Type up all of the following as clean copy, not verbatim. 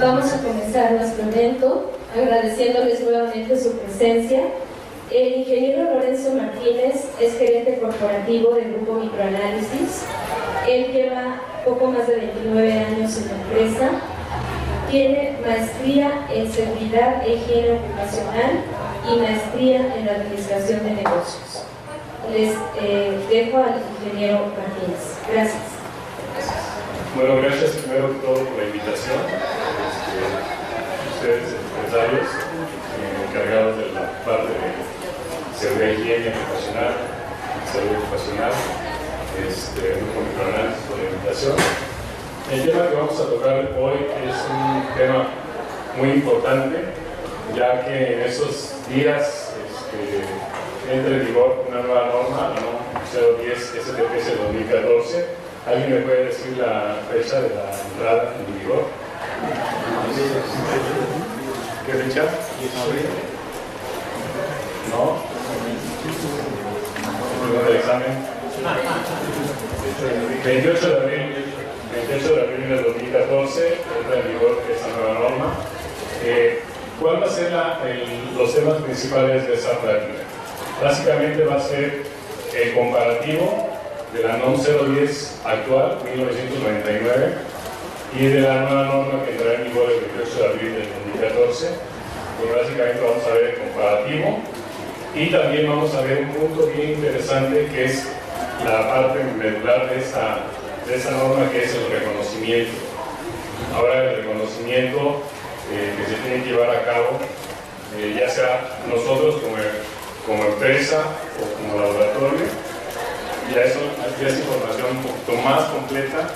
Vamos a comenzar nuestro evento agradeciéndoles nuevamente su presencia. El ingeniero Lorenzo Martínez es gerente corporativo del Grupo Microanálisis. Él lleva poco más de 29 años en la empresa. Tiene maestría en seguridad e higiene ocupacional y maestría en administración de negocios. Les dejo al ingeniero Martínez. Gracias. Bueno, gracias primero que todo por la invitación. Ustedes, empresarios, encargados de la parte de seguridad y higiene ocupacional, salud ocupacional, Grupo Microanálisis por la invitación. El tema que vamos a tocar hoy es un tema muy importante, ya que en esos días entra en vigor una nueva norma, la norma 010 STPS 2014. ¿Alguien me puede decir la fecha de la entrada en vigor? ¿Qué fecha? ¿No? ¿El examen? 28 de abril del 2014 entra en vigor esta nueva norma. ¿Cuál va a ser los temas principales de esa práctica? Básicamente va a ser el comparativo de la NOM 010 actual, 1999, y de la nueva norma que entrará en vigor el 28 de abril del 2014. Pues básicamente vamos a ver el comparativo y también vamos a ver un punto bien interesante que es la parte medular de esa norma, que es el reconocimiento. Ahora el reconocimiento que se tiene que llevar a cabo, ya sea nosotros como empresa o como laboratorio, ya es información un poquito más completa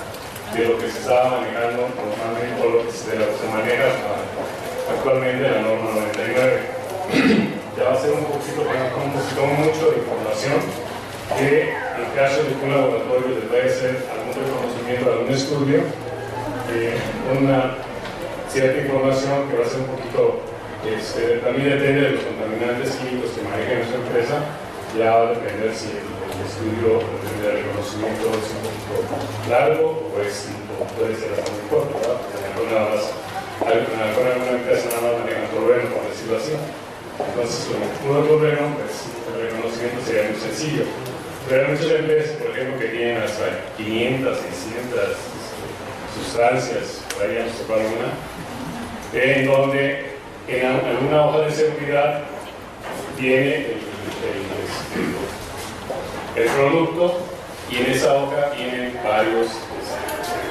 de lo que se estaba manejando normalmente o lo que se maneja actualmente en la norma 99. Ya va a ser un poquito mucho de información que en caso de que un laboratorio les vaya a hacer algún reconocimiento de algún estudio, una cierta información que va a ser un poquito, también depende de los contaminantes químicos que maneja nuestra empresa, ya va a depender si el estudio de reconocimiento es un poquito largo o puede ser hasta muy corto, ¿verdad? A lo mejor alguna empresa nada más maneja torreno, por decirlo así. Entonces, con un torreno, pues el reconocimiento sería muy sencillo. Pero hay muchas empresas, por ejemplo, que tienen hasta 500, 600 sustancias, por ahí ya nos tocó alguna, en donde en alguna hoja de seguridad tiene el producto y en esa hoja tienen varios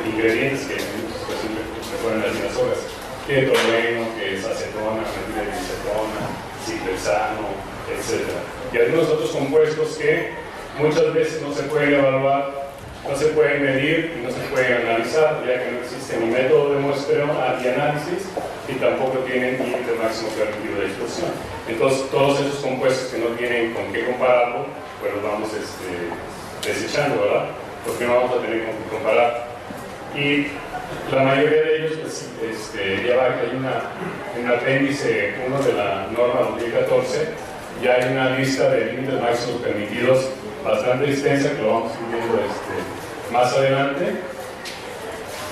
ingredientes que se ponen en las hojas. Que tolueno, que es acetona, metilacetona, cipresano, etc. Y algunos otros compuestos que muchas veces no se pueden evaluar, no se pueden medir y no se pueden analizar, ya que no existe ni método de muestreo ni análisis y tampoco tienen límite máximo permitido de dispersión. Entonces, todos esos compuestos que no tienen con qué compararlo, pues los vamos desechando, ¿verdad? Porque no vamos a tener con qué comparar. Y la mayoría de ellos, pues, ya hay en el apéndice 1 de la norma 2014, ya hay una lista de límites máximos permitidos bastante extensa, que lo vamos a ir viendo más adelante,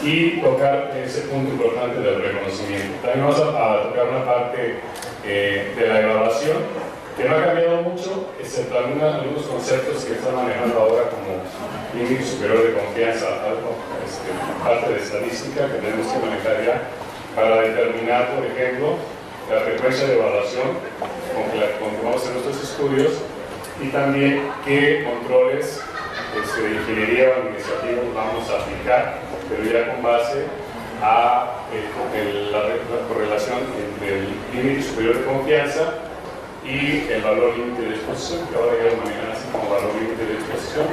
y tocar ese punto importante del reconocimiento. También vamos a tocar una parte de la evaluación, que no ha cambiado mucho, excepto algunos conceptos que están manejando ahora como límite superior de confianza, parte de estadística que tenemos que manejar ya para determinar, por ejemplo, la frecuencia de evaluación con que vamos a hacer nuestros estudios y también qué controles de ingeniería o administrativos vamos a aplicar, pero ya con base a la correlación entre el límite superior de confianza y el valor límite de exposición, que ahora ya lo manejan así como valor límite de exposición.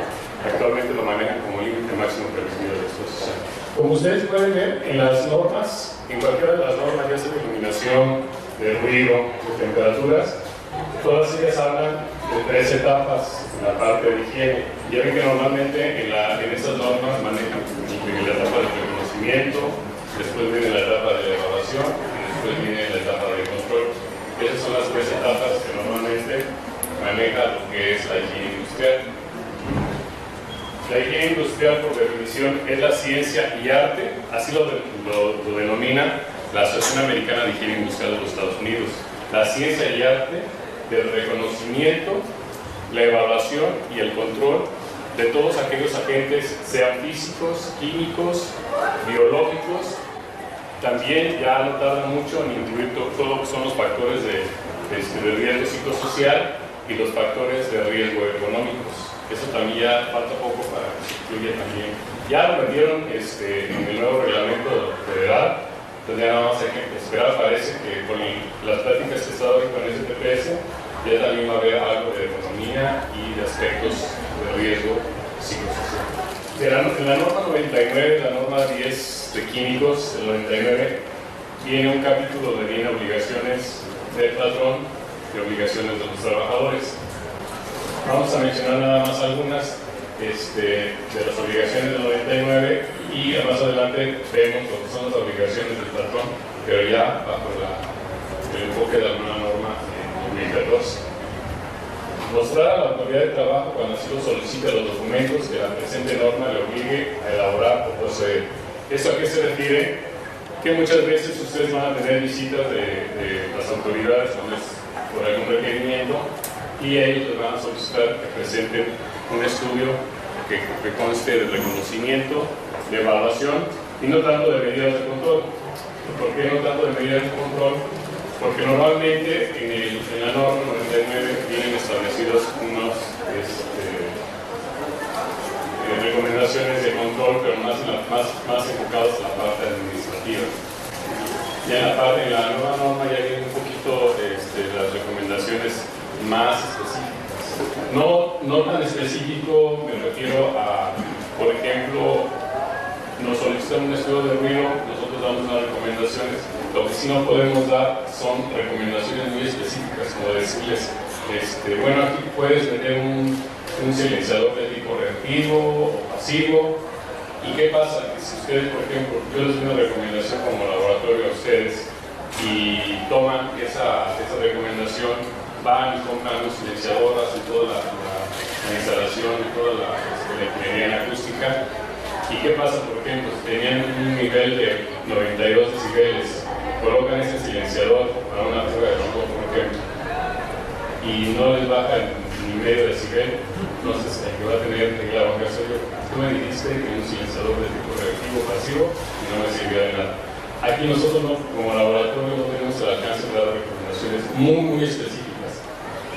Actualmente lo manejan como límite máximo permitido de exposición. Como ustedes pueden ver, en las normas, en cualquiera de las normas, ya sea de iluminación, de ruido, de temperaturas, todas ellas hablan de 3 etapas en la parte de higiene. Ya ven que normalmente en estas normas manejan la etapa de reconocimiento, después viene la etapa de evaluación y después viene la etapa de control. Esas son las 3 etapas que normalmente maneja lo que es la higiene industrial. La higiene industrial, por definición, es la ciencia y arte, así lo denomina la Asociación Americana de Higiene Industrial de los Estados Unidos. La ciencia y arte del reconocimiento, la evaluación y el control de todos aquellos agentes, sean físicos, químicos, biológicos. También ya no tarda mucho en incluir todo lo que son los factores de riesgo psicosocial y los factores de riesgo económicos. Eso también ya falta poco para que se incluya también. Ya lo metieron en el nuevo reglamento federal, entonces ya nada más hay que esperar. Parece que con las pláticas que he estado hoy con el STPS, ya también va a haber algo de economía y de aspectos de riesgo psicosocial. En la norma 99, la norma 10 de químicos, el 99, tiene un capítulo de bien obligaciones del patrón y obligaciones de los trabajadores. Vamos a mencionar nada más algunas de las obligaciones del 99 y más adelante vemos lo que son las obligaciones del patrón, pero ya bajo el enfoque de alguna norma en 2014. Mostrar a la autoridad de trabajo cuando así lo solicita los documentos que la presente norma le obligue a elaborar o proceder. ¿Esto a qué se refiere? Que muchas veces ustedes van a tener visitas de las autoridades por algún requerimiento y ellos les van a solicitar que presenten un estudio que conste de reconocimiento, de evaluación y no tanto de medidas de control. ¿Por qué no tanto de medidas de control? Porque normalmente en la norma 99 vienen establecidos unos recomendaciones de control, pero más enfocados en la parte administrativa. Ya en la nueva norma ya vienen un poquito las recomendaciones más específicas. No tan específico, me refiero a, por ejemplo, nos solicitan un estudio de ruido, nosotros damos unas recomendaciones. Lo que sí no podemos dar son recomendaciones muy específicas, como decirles, bueno, aquí puedes meter un silenciador de tipo reactivo o pasivo. ¿Y qué pasa? Que si ustedes, por ejemplo, yo les doy una recomendación como laboratorio a ustedes y toman esa recomendación, van y compran un silenciador, hacen toda la instalación y toda la ingeniería acústica. ¿Y qué pasa, por ejemplo? Si tenían un nivel de 92 decibeles, colocan ese silenciador para una prueba de robot, por ejemplo, y no les baja ni medio decibel, entonces el que va a tener que la banca soy yo. Tú me dijiste que un silenciador de tipo reactivo pasivo y no me sirvió de nada. Aquí nosotros como laboratorio no tenemos el alcance de dar recomendaciones muy específicas.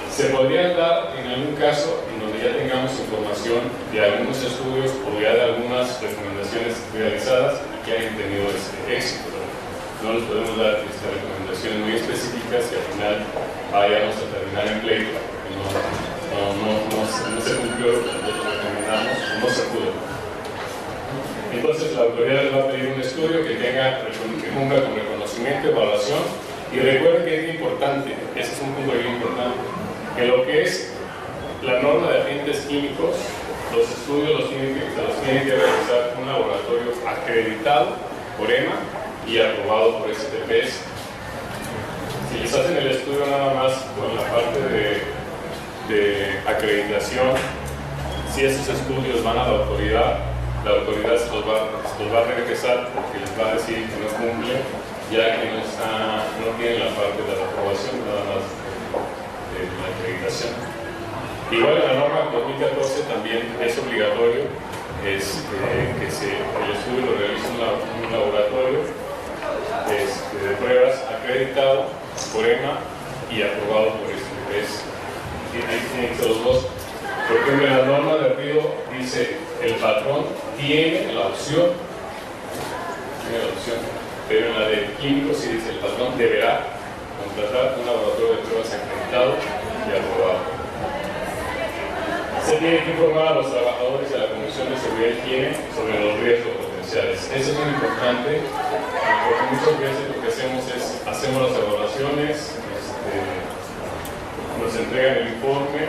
Se podrían dar en algún caso en donde ya tengamos información de algunos estudios o ya de algunas recomendaciones realizadas y que hayan tenido éxito. No les podemos dar recomendaciones muy específicas que al final vayamos a terminar en pleito porque no se cumplió lo que nosotros recomendamos, no se pudo. Entonces la autoridad les va a pedir un estudio que cumpla con reconocimiento, evaluación y recuerden que es importante, ese es un punto bien importante, que lo que es la norma de agentes químicos, los estudios los tiene que realizar un laboratorio acreditado por EMA y aprobado por STPS. Si les hacen el estudio nada más con la parte de acreditación, si esos estudios van a la autoridad se los va a regresar porque les va a decir que no cumple, ya que no tienen la parte de la aprobación, nada más de la acreditación. Igual en la norma 2014 también es obligatorio que el estudio lo realice un laboratorio de pruebas acreditado por EMA y aprobado por STPS. Ahí tienen que ser los dos. Por ejemplo, en la norma de ruido dice el patrón tiene la opción, pero en la de químicos sí dice el patrón deberá contratar un laboratorio de pruebas acreditado y aprobado. Se tiene que informar a los trabajadores y a la Comisión de Seguridad y Higiene sobre los riesgos potenciales. Eso es muy importante porque muchas veces lo que hacemos es hacemos las evaluaciones, nos entregan el informe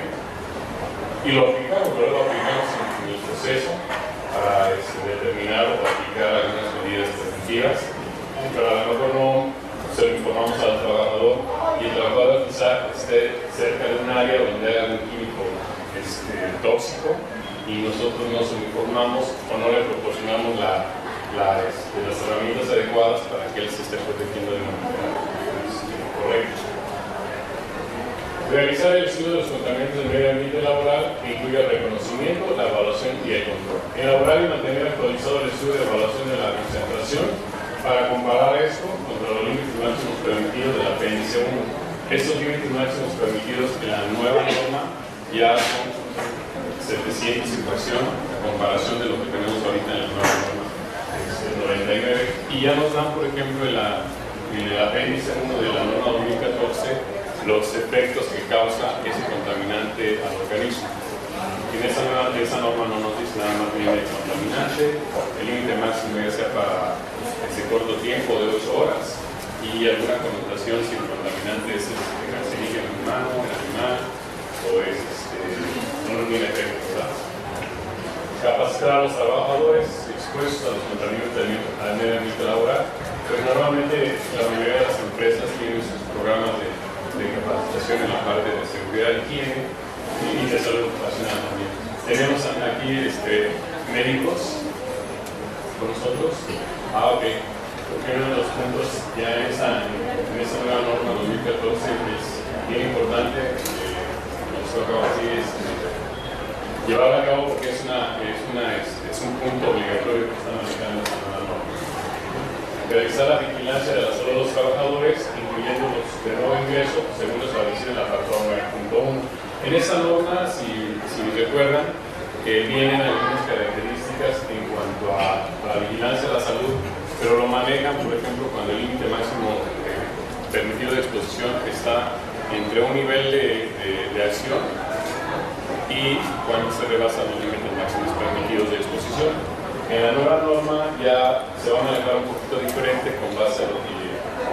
y lo aplicamos, pero lo aplicamos en el proceso para determinar o aplicar algunas medidas preventivas, pero a lo mejor no se lo informamos al trabajador y el trabajador quizá esté cerca de un área donde haya un químico tóxico y nosotros no se lo informamos o no le proporcionamos la las herramientas adecuadas para que él se esté protegiendo de manera correcta. Realizar el estudio de los contaminantes del medio ambiente laboral que incluye el reconocimiento, la evaluación y el control. Elaborar y mantener actualizado el estudio de evaluación de la concentración para comparar esto contra los límites máximos permitidos del apéndice 1. Estos límites máximos permitidos en la nueva norma ya son 700 y fracción a comparación de lo que tenemos ahorita en la nueva norma 99, y ya nos dan, por ejemplo, en el apéndice 1 de la norma 2014 los efectos que causa ese contaminante al organismo. En esa norma no nos dice nada más límite contaminante, el límite máximo ya sea para ese corto tiempo de 8 horas y alguna connotación si el contaminante es cancerígeno en humano, en animal o no tiene efectos. Capacitar a los trabajadores expuestos a los contaminantes al medio ambiente laboral. Pues normalmente la mayoría de las empresas tienen sus programas de capacitación en la parte de seguridad, higiene y de salud ocupacional también. Tenemos aquí médicos con nosotros. Ok. Porque uno de los puntos ya en esa nueva norma 2014 es bien importante, nos toca así, llevarla a cabo porque es un punto obligatorio que están aplicando esta nueva norma. Realizar la vigilancia de la salud de los trabajadores, incluyendo los de nuevo ingreso, según lo establecido en el apartado 9.1. En esa norma, si recuerdan, vienen algunas características en cuanto a la vigilancia de la salud, pero lo manejan, por ejemplo, cuando el límite máximo permitido de exposición está entre un nivel de acción y cuando se rebasan los límites máximos permitidos de exposición. En la nueva norma ya se va a manejar un poquito diferente con base a lo que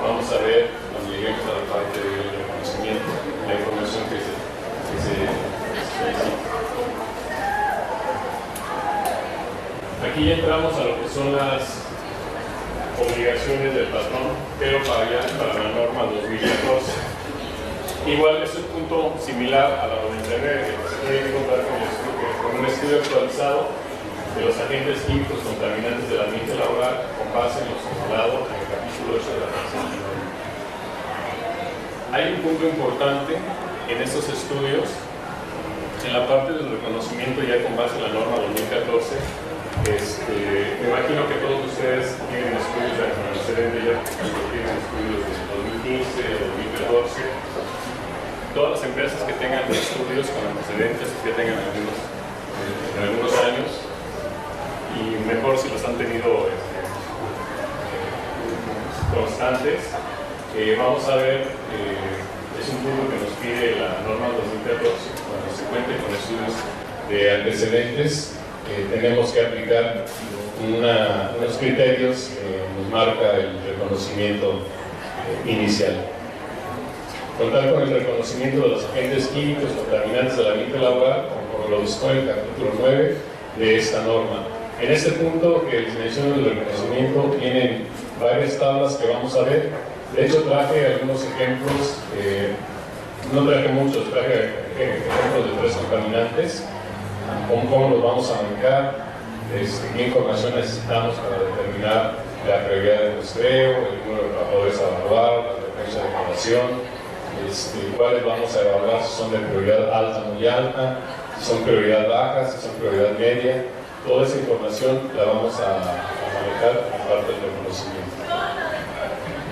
vamos a ver cuando lleguemos a la parte del reconocimiento, la información que se solicita. Aquí ya entramos a lo que son las obligaciones del patrón, pero para la norma 2014. Igual es un punto similar a la 99, que se tiene que contar con un estudio actualizado de los agentes químicos contaminantes del ambiente laboral con base en lo señalado en el capítulo 8 de la presente norma. Hay un punto importante en estos estudios, en la parte del reconocimiento ya con base en la norma 2014. Me imagino que todos ustedes tienen estudios de antecedentes, ya tienen estudios de 2015 o 2014. Todas las empresas que tengan estudios con antecedentes, que tengan algunos años, y mejor si los han tenido constantes, vamos a ver, es un punto que nos pide la norma 2014, cuando se cuente con estudios de antecedentes, tenemos que aplicar unos criterios que nos marca el reconocimiento inicial. Contar con el reconocimiento de los agentes químicos contaminantes del ambiente laboral, como lo dispone el capítulo 9 de esta norma. En este punto que les menciono el reconocimiento, tienen varias tablas que vamos a ver. De hecho, traje algunos ejemplos, no traje muchos, traje ejemplos de 3 contaminantes, cómo los vamos a manejar, qué información necesitamos para determinar la prioridad de muestreo, el número de trabajadores a evaluar, la frecuencia de evaluación, cuáles vamos a evaluar, si son de prioridad alta, muy alta, si son prioridad baja, si son prioridad media. Toda esa información la vamos a manejar en parte del reconocimiento.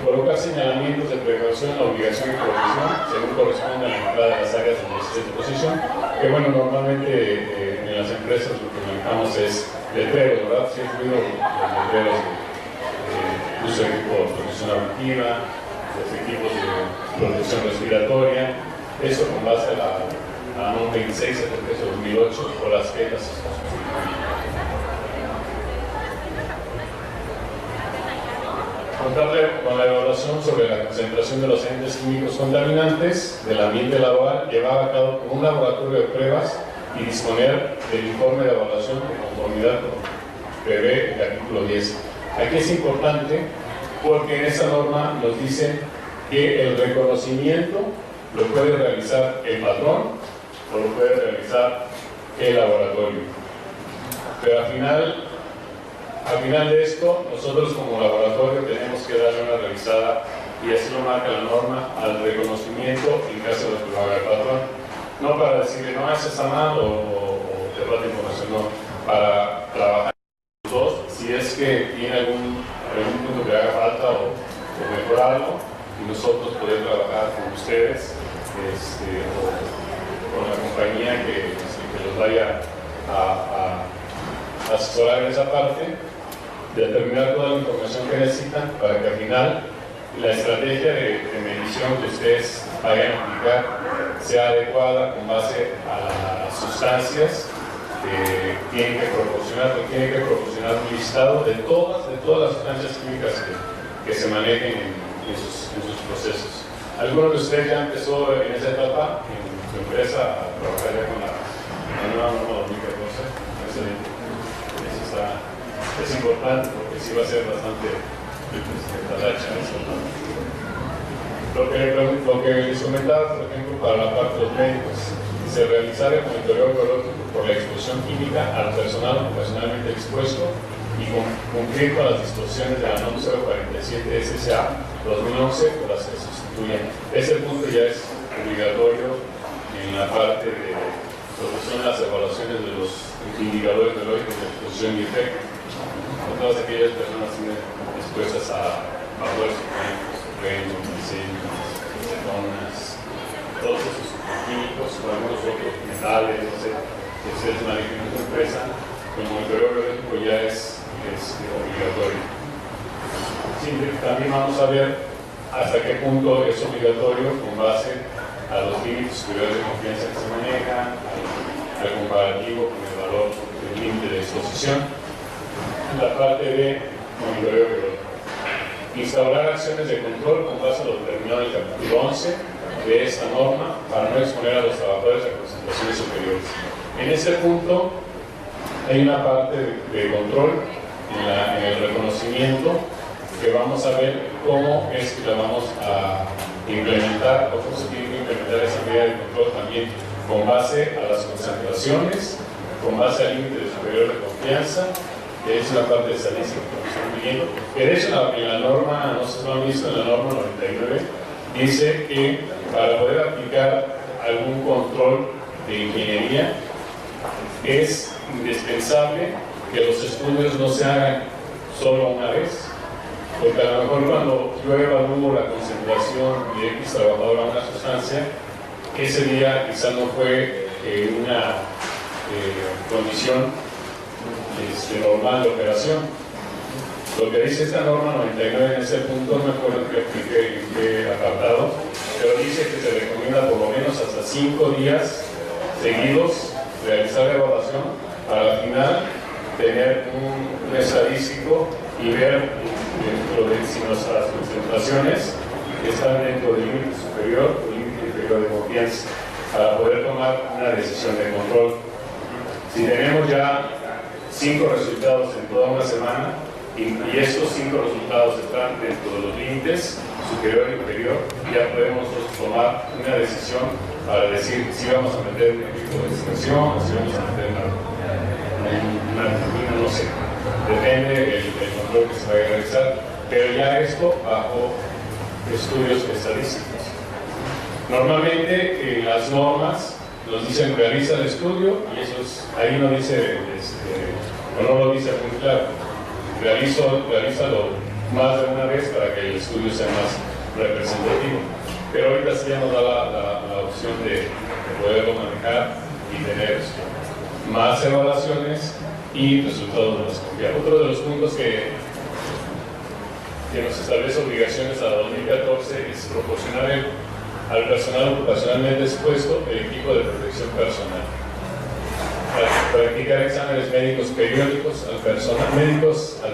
Colocar señalamientos de precaución, obligación y protección según corresponde a la entrada de las áreas de exposición, que bueno, normalmente en las empresas lo que manejamos es letreros, ¿verdad? Si he incluido los letreros de uso de equipo de protección auditiva, los equipos de protección respiratoria, eso con base a la NOM 26/2008 o las quejas. Contar con la evaluación sobre la concentración de los agentes químicos contaminantes del ambiente laboral llevada a cabo con un laboratorio de pruebas y disponer del informe de evaluación de conformidad con prevé el artículo 10. Aquí es importante porque en esta norma nos dice que el reconocimiento lo puede realizar el patrón o lo puede realizar el laboratorio. Pero al final al final de esto, nosotros como laboratorio tenemos que darle una revisada, y así lo marca la norma, al reconocimiento en caso de que lo haga el patrón. No para decirle, no, eso está mal o te falta información, no, para trabajar los dos, si es que tiene algún punto que haga falta o mejorarlo, y nosotros poder trabajar con ustedes o con la compañía que los vaya a asesorar en esa parte, determinar toda la información que necesitan para que al final la estrategia de medición que ustedes vayan a aplicar sea adecuada con base a las sustancias que tienen que proporcionar un listado de todas las sustancias químicas que se manejen en sus procesos. ¿Alguno de ustedes ya empezó en esa etapa en su empresa a trabajar ya con la nueva norma 2014? Excelente. Eso es importante porque sí va a ser bastante talacha eso. Lo que les comentaba, por ejemplo, para la parte de los médicos, se realizar el monitoreo biológico por la exposición química al personal ocupacionalmente expuesto y cumplir con las disposiciones de la NOM 047 SSA 2011 o las que sustituyen. Ese punto ya es obligatorio en la parte de lo que son las evaluaciones de los indicadores biológicos de exposición y efecto. Todas aquellas personas expuestas a vapores orgánicos, renos, diseños, cetonas, todos esos químicos o algunos otros metales, no sé, que ustedes manejen en su empresa, el monitoreo biológico ya es obligatorio. Sí, también vamos a ver hasta qué punto es obligatorio con base a los límites superiores de confianza que se manejan, al comparativo con el valor del límite de exposición. La parte de monitoreo biológico. Instaurar acciones de control con base a lo determinado en el capítulo 11 de esta norma para no exponer a los trabajadores a concentraciones superiores. En este punto hay una parte de control en el reconocimiento que vamos a ver cómo es que la vamos a implementar o cómo se tiene que implementar esa medida de control también con base a las concentraciones, con base al límite superior de confianza. Es una parte de estadística que están pidiendo. Que de hecho en la norma, no sé si lo han visto, en la norma 99, dice que para poder aplicar algún control de ingeniería es indispensable que los estudios no se hagan solo una vez. Porque a lo mejor cuando yo evalúo la concentración de X trabajador a una sustancia, ese día quizás no fue una condición normal de operación. Lo que dice esta norma 99 en ese punto, no me acuerdo en qué apartado, pero dice que se recomienda por lo menos hasta 5 días seguidos realizar la evaluación para al final tener un estadístico y ver si nuestras concentraciones están dentro del límite superior o límite inferior de confianza para poder tomar una decisión de control. Si tenemos ya 5 resultados en toda una semana y estos 5 resultados están dentro de los límites superior e inferior, ya podemos tomar una decisión para decir si vamos a meter un equipo de extracción o si vamos a meter una turbina, no sé. Depende del control que se vaya a realizar, pero ya esto bajo estudios estadísticos. Normalmente las normas nos dicen realiza el estudio y eso es, ahí no dice o no lo dice muy claro. Realízalo más de una vez para que el estudio sea más representativo. Pero ahorita sí ya nos da la opción de poderlo manejar y tener más evaluaciones y resultados más confiables. Otro de los puntos que nos establece obligaciones a 2014 es proporcionar al personal ocupacionalmente expuesto el equipo de protección personal. Practicar exámenes médicos periódicos al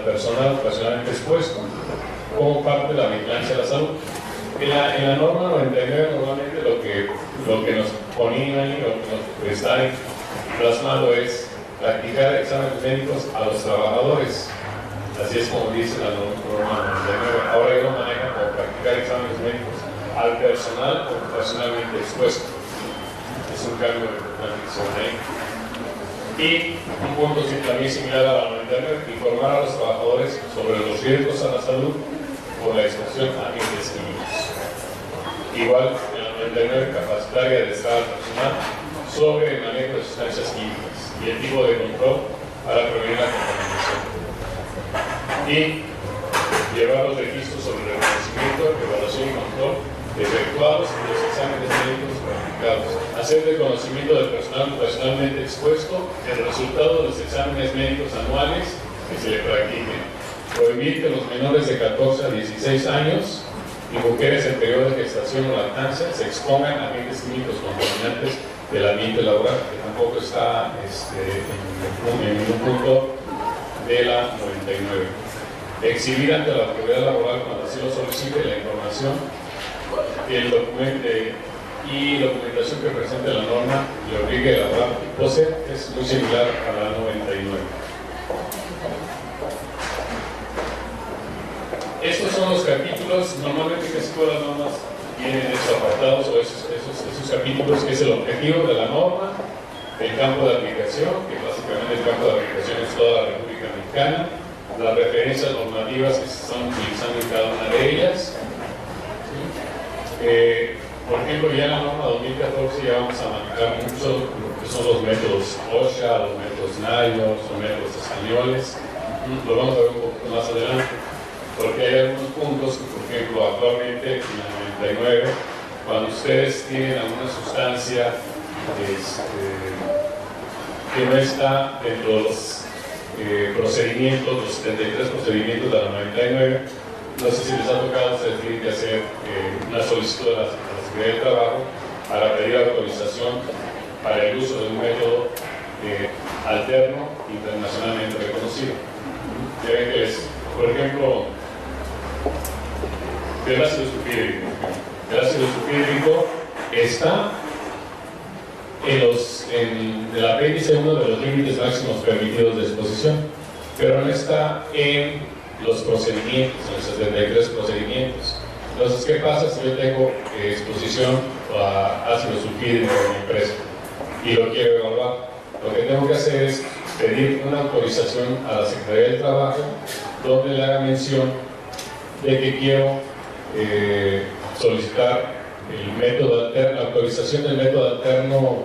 personal ocupacionalmente expuesto como parte de la vigilancia de la salud. En la norma 99 normalmente lo que nos ponían ahí, lo que nos está plasmado es practicar exámenes médicos a los trabajadores. Así es como dice la norma 99. Ahora ellos manejan como practicar exámenes médicos al personal ocupacionalmente expuesto. Es un cambio de transición ahí. Y un punto también similar a la 99, informar a los trabajadores sobre los riesgos a la salud por la exposición a agentes químicos. Igual, en la 99, capacitar y adestrar al personal sobre el manejo de sustancias químicas y el tipo de control para prevenir la contaminación. Y llevar los registros sobre el reconocimiento, evaluación y control efectuados en los exámenes médicos practicados. Hacer el conocimiento del personal profesionalmente expuesto el resultado de los exámenes médicos anuales que se le practiquen. Prohibir que los menores de 14 a 16 años y mujeres en periodo de gestación o lactancia se expongan a agentes químicos contaminantes del ambiente laboral, que tampoco está en ningún punto de la 99. Exhibir ante la autoridad laboral cuando así lo solicite la información y documentación que presente la norma le obligue a elaborar. POSET es muy similar a la 99. Estos son los capítulos. Normalmente casi todas las normas tienen esos apartados o esos capítulos, que es el objetivo de la norma, el campo de aplicación, que básicamente el campo de aplicación es toda la República Mexicana, las referencias normativas que se están utilizando en cada una de ellas. Por ejemplo, ya en la norma 2014 ya vamos a manejar mucho lo que son los métodos OSHA, los métodos NIOSH, los métodos españoles. Lo vamos a ver un poco más adelante, porque hay algunos puntos que, por ejemplo, actualmente en la 99, cuando ustedes tienen alguna sustancia que no está dentro de los procedimientos, los 73 procedimientos de la 99, no sé si les ha tocado, ustedes tienen que hacer una solicitud a la Secretaría del Trabajo para pedir autorización para el uso de un método alterno internacionalmente reconocido. Ya ven que por ejemplo, el ácido sulfídrico. El ácido sulfídrico está en el apéndice 1 de los límites máximos permitidos de exposición, pero no está en los procedimientos, en los 73 procedimientos. Entonces, ¿qué pasa si yo tengo exposición a ácido sulfídrico en mi empresa y lo quiero evaluar? Lo que tengo que hacer es pedir una autorización a la Secretaría del Trabajo donde le haga mención de que quiero solicitar el método alterno, la autorización del método alterno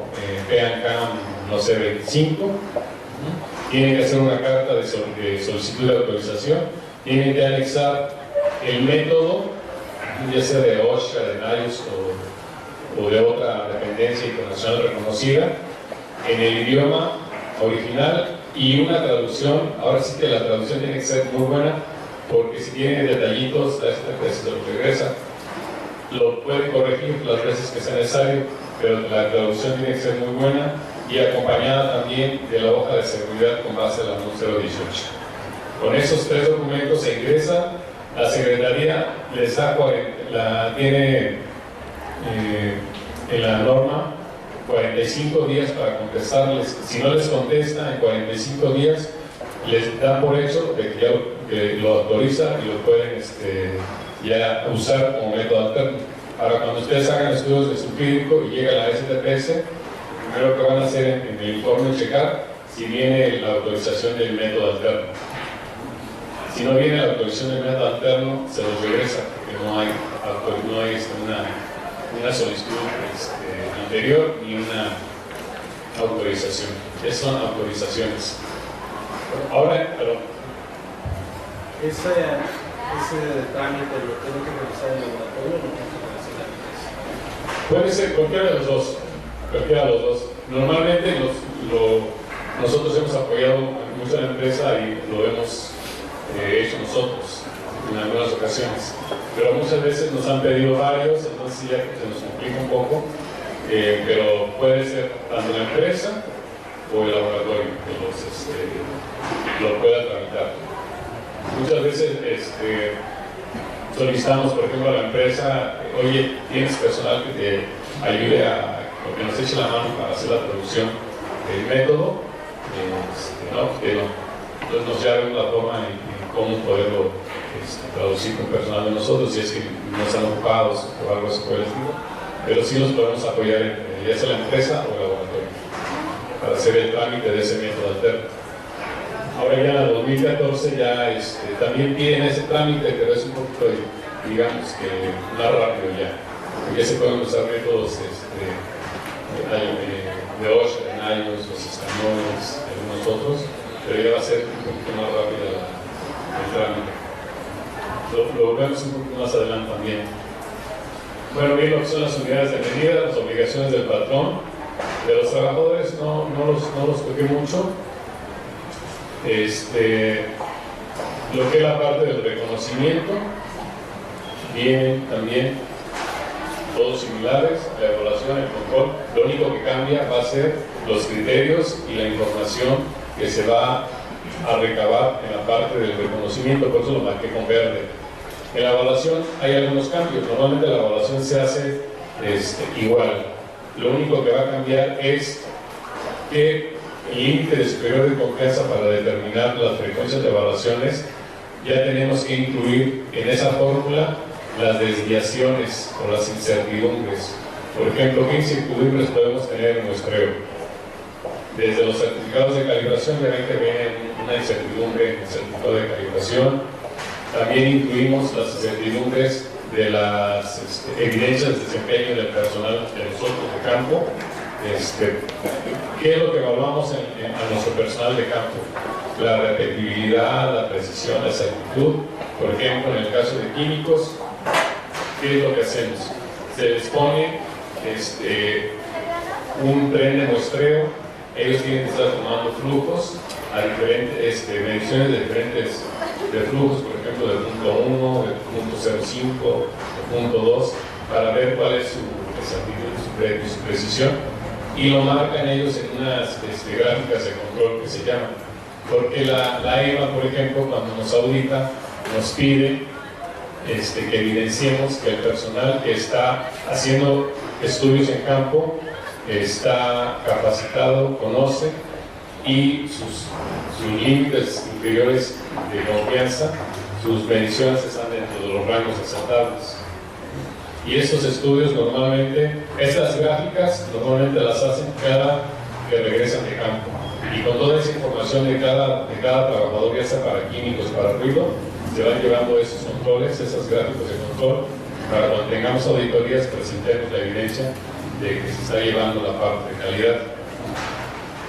PANCAM, no sé, 25. Tienen que hacer una carta de solicitud de autorización, tienen que anexar el método, ya sea de OSHA, de NIOSH o de otra dependencia internacional reconocida, en el idioma original y una traducción. Ahora sí que la traducción tiene que ser muy buena, porque si tiene detallitos, esta vez se lo regresa, lo puede corregir las veces que sea necesario, pero la traducción tiene que ser muy buena y acompañada también de la hoja de seguridad con base a la 018. Con esos tres documentos se ingresa, la Secretaría les da tiene en la norma 45 días para contestarles. Si no les contesta en 45 días, les da por hecho de que ya lo autoriza y lo pueden ya usar como método alterno. Ahora, cuando ustedes hagan estudios de sulfídrico y llega la STPS, primero que van a hacer en el informe es checar si viene la autorización del método alterno. Si no viene la autorización del método alterno, se los regresa, porque no hay una solicitud anterior ni una autorización. Esas son autorizaciones. Ahora, ese trámite lo tengo que realizar en el laboratorio o lo tengo que realizar en la empresa. puede ser cualquiera de los dos. Cualquiera de los dos. Normalmente nosotros hemos apoyado mucho a la empresa y lo hemos hecho nosotros en algunas ocasiones, pero muchas veces nos han pedido varios, entonces ya se nos complica un poco, pero puede ser tanto la empresa o el laboratorio que lo pueda tramitar. Muchas veces solicitamos, por ejemplo, a la empresa, oye, ¿tienes personal que te ayude que nos eche la mano para hacer la traducción del método? No, que no. Entonces nos llaman la forma en cómo poderlo traducir con personal de nosotros, si es que no están ocupados o algo así por el estilo, pero sí los podemos apoyar ya sea la empresa o el laboratorio para hacer el trámite de ese método alterno. Ahora ya en el 2014 ya también piden ese trámite, pero es un poquito, digamos que más rápido ya. Ya se pueden usar métodos de OSHA, de NIOS, los escaneos, algunos otros, pero ya va a ser un poquito más rápido el trámite. Lo vemos un poquito más adelante también. Bueno, bien, lo que son las unidades de medida, las obligaciones del patrón. De los trabajadores no los toqué mucho. Lo que es la parte del reconocimiento, vienen también todos similares, la evaluación, el control. Lo único que cambia va a ser los criterios y la información que se va a recabar en la parte del reconocimiento, por eso lo marqué con verde. En la evaluación hay algunos cambios, normalmente la evaluación se hace igual. Lo único que va a cambiar es que el límite de superior de confianza para determinar las frecuencias de evaluaciones, ya tenemos que incluir en esa fórmula las desviaciones o las incertidumbres. Por ejemplo, ¿qué incertidumbres podemos tener en muestreo? Desde los certificados de calibración, ya ven que viene una incertidumbre en el certificado de calibración. También incluimos las incertidumbres de las evidencias de desempeño del personal de nosotros de campo. ¿Qué es lo que evaluamos a nuestro personal de campo? La repetibilidad, la precisión, la exactitud. Por ejemplo, en el caso de químicos, ¿qué es lo que hacemos? Se les pone un tren de muestreo, ellos tienen que estar tomando flujos a diferentes mediciones de diferentes flujos, por ejemplo, del punto 1, del punto 0,5, del punto 2, para ver cuál es su exactitud, su precisión, y lo marcan ellos en unas gráficas de control que se llaman. Porque la EVA, por ejemplo, cuando nos audita, nos pide que evidenciemos que el personal que está haciendo estudios en campo está capacitado, conoce, y sus límites inferiores de confianza, sus mediciones están dentro de los rangos aceptables. Y estos estudios normalmente, estas gráficas normalmente las hacen cada que regresan de campo. Y con toda esa información de cada trabajador, ya sea para químicos, para ruido, se van llevando esos controles, esos gráficos de control, para cuando tengamos auditorías presentemos la evidencia de que se está llevando la parte de calidad.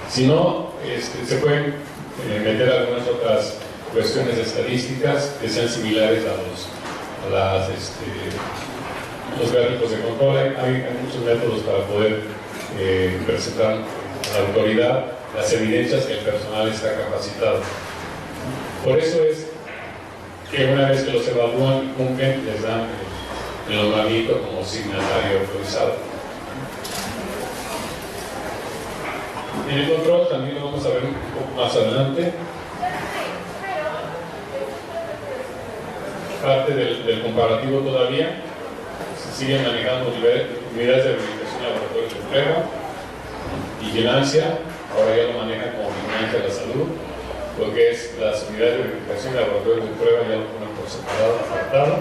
Si no, se pueden meter algunas otras cuestiones estadísticas que sean similares a los gráficos de control. Hay muchos métodos para poder presentar a la autoridad las evidencias que el personal está capacitado. Por eso es que una vez que los evalúan y cumplen, les dan el nombramiento como signatario autorizado. En el control también lo vamos a ver un poco más adelante. Parte del comparativo todavía. Se siguen manejando unidades de verificación de laboratorios de prueba, vigilancia, ahora ya lo manejan como vigilancia de la salud, lo que es las unidades de verificación de laboratorios de prueba ya lo ponen por separado, apartado.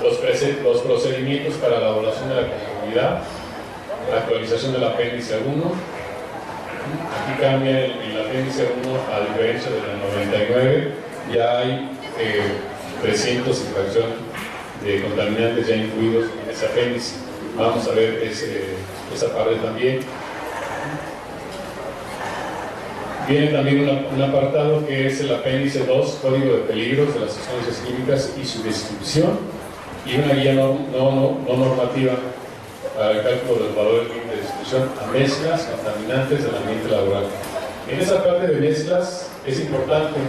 Los procedimientos para la evaluación de la conformidad, la actualización del apéndice 1. Aquí cambia en el apéndice 1, a diferencia del 99, ya hay 300 y fracción de contaminantes ya incluidos en ese apéndice. Vamos a ver esa parte también. Viene también un apartado que es el apéndice 2, Código de Peligros de las Sustancias Químicas y su descripción, y una guía no normativa para el cálculo de los valores límite de destrucción a mezclas contaminantes del ambiente laboral. En esa parte de mezclas es importante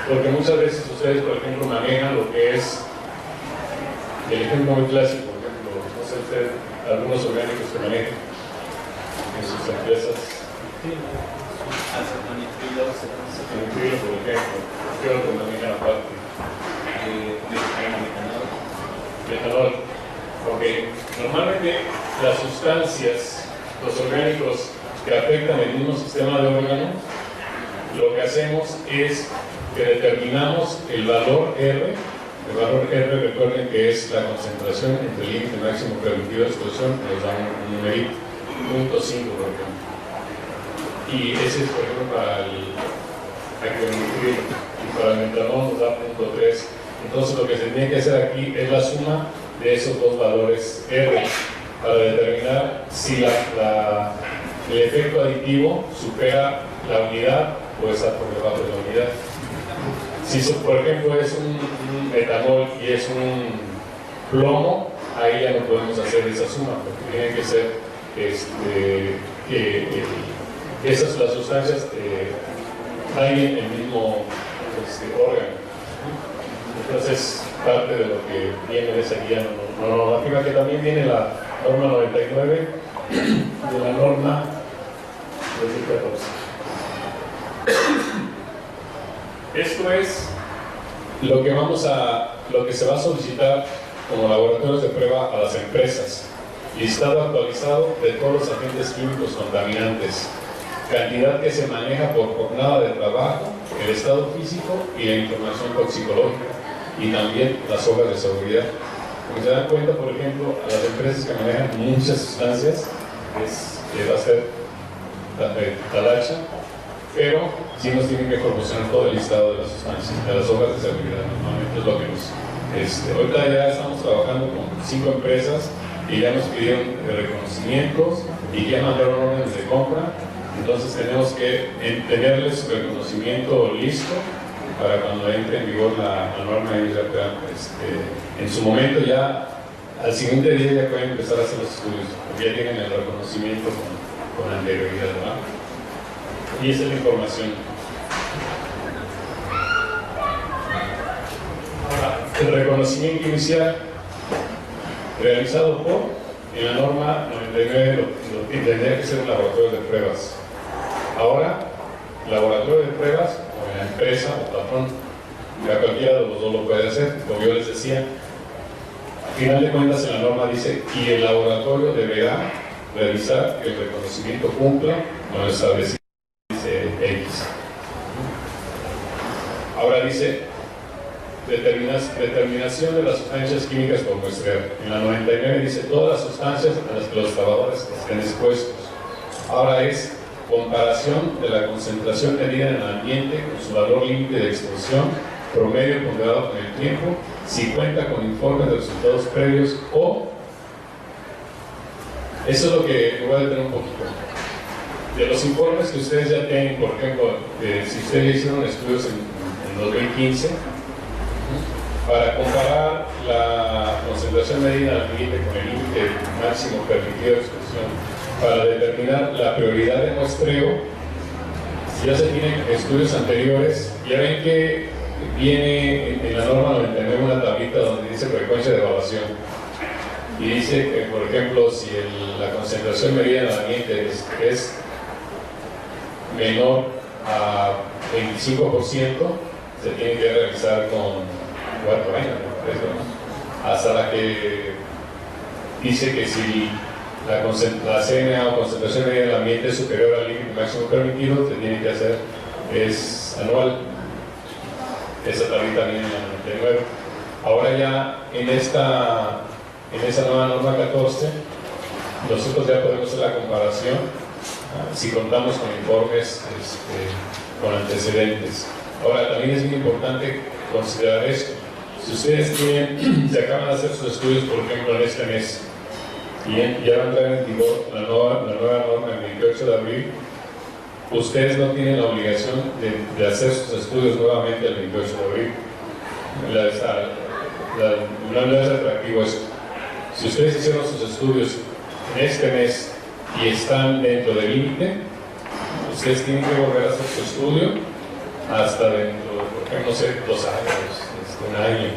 porque muchas veces ustedes, por ejemplo, manejan lo que es el ejemplo muy clásico, por ejemplo, no sé usted, algunos orgánicos que manejan en sus empresas. Nitrilo, por ejemplo, ¿qué otro manejan aparte? Metanol. Ok, normalmente las sustancias, los orgánicos que afectan el mismo sistema de órganos, lo que hacemos es que determinamos el valor R. El valor R, recuerden que es la concentración entre el límite máximo permitido de explosión, nos da un numerito, 0.5 por ejemplo. y ese es, por ejemplo, para el acromitril, y para el metanol nos da 0.3. Entonces lo que se tiene que hacer aquí es la suma de esos dos valores R para determinar si el efecto aditivo supera la unidad o está por debajo de la unidad. Si por ejemplo es un metanol y es un plomo, ahí ya no podemos hacer esa suma, porque tienen que ser las sustancias hay en el mismo órgano. Entonces, parte de lo que viene de esa guía normativa, que también viene la norma 99 de la norma 2014. Esto es lo que se va a solicitar como laboratorios de prueba a las empresas. Listado actualizado de todos los agentes químicos contaminantes, cantidad que se maneja por jornada de trabajo, el estado físico y la información toxicológica, y también las hojas de seguridad. Como se dan cuenta, por ejemplo, a las empresas que manejan muchas sustancias, va a ser talacha, pero sí nos tienen que proporcionar todo el listado de las sustancias, de las hojas de seguridad. Normalmente es lo que nos... ahorita ya estamos trabajando con 5 empresas y ya nos pidieron reconocimientos y ya mandaron órdenes de compra. Entonces tenemos que tenerles su reconocimiento listo para cuando entre en vigor la norma, ellos ya puedan, en su momento ya, al siguiente día ya pueden empezar a hacer los estudios, porque ya tienen el reconocimiento con anterioridad, ¿verdad? Y esa es la información. Ahora, el reconocimiento inicial realizado en la norma 99 tendría que ser un laboratorio de pruebas. Ahora, laboratorio de pruebas, o la empresa o patrón, ya cualquiera de los dos lo puede hacer. Como yo les decía, al final de cuentas en la norma dice, y el laboratorio deberá revisar que el reconocimiento cumpla con lo establecido, dice X. Ahora dice, determinación de las sustancias químicas por muestreo. En la 99 dice, todas las sustancias a las que los trabajadores estén expuestos. Ahora es comparación de la concentración medida en el ambiente con su valor límite de exposición, promedio ponderado con el tiempo, si cuenta con informes de resultados previos o... Eso es lo que me voy a detener un poquito. De los informes que ustedes ya tienen, por ejemplo, si ustedes hicieron estudios en 2015, para comparar la concentración medida en el ambiente con el límite máximo permitido de exposición, para determinar la prioridad de muestreo, si ya se tienen estudios anteriores, ya ven que viene en la norma 99 una tablita donde dice frecuencia de evaluación y dice que, por ejemplo, si la concentración medida en el ambiente es menor a 25%, se tiene que realizar con 4 años, hasta la que dice que si la CNA o concentración medida en el ambiente es superior al límite máximo permitido, se tiene que hacer, es anual. Esa tablita viene en la 99. Ahora ya en esa nueva norma 14, nosotros ya podemos hacer la comparación si contamos con informes con antecedentes. Ahora también es muy importante considerar esto. Si ustedes se acaban de hacer sus estudios, por ejemplo, en este mes, y ya va a entrar en vigor la nueva norma el 28 de abril, ustedes no tienen la obligación de hacer sus estudios nuevamente el 28 de abril. No es atractivo eso. Si ustedes hicieron sus estudios en este mes y están dentro del límite, ustedes tienen que volver a hacer su estudio hasta dentro, por ejemplo, no sé, 2 años, un año.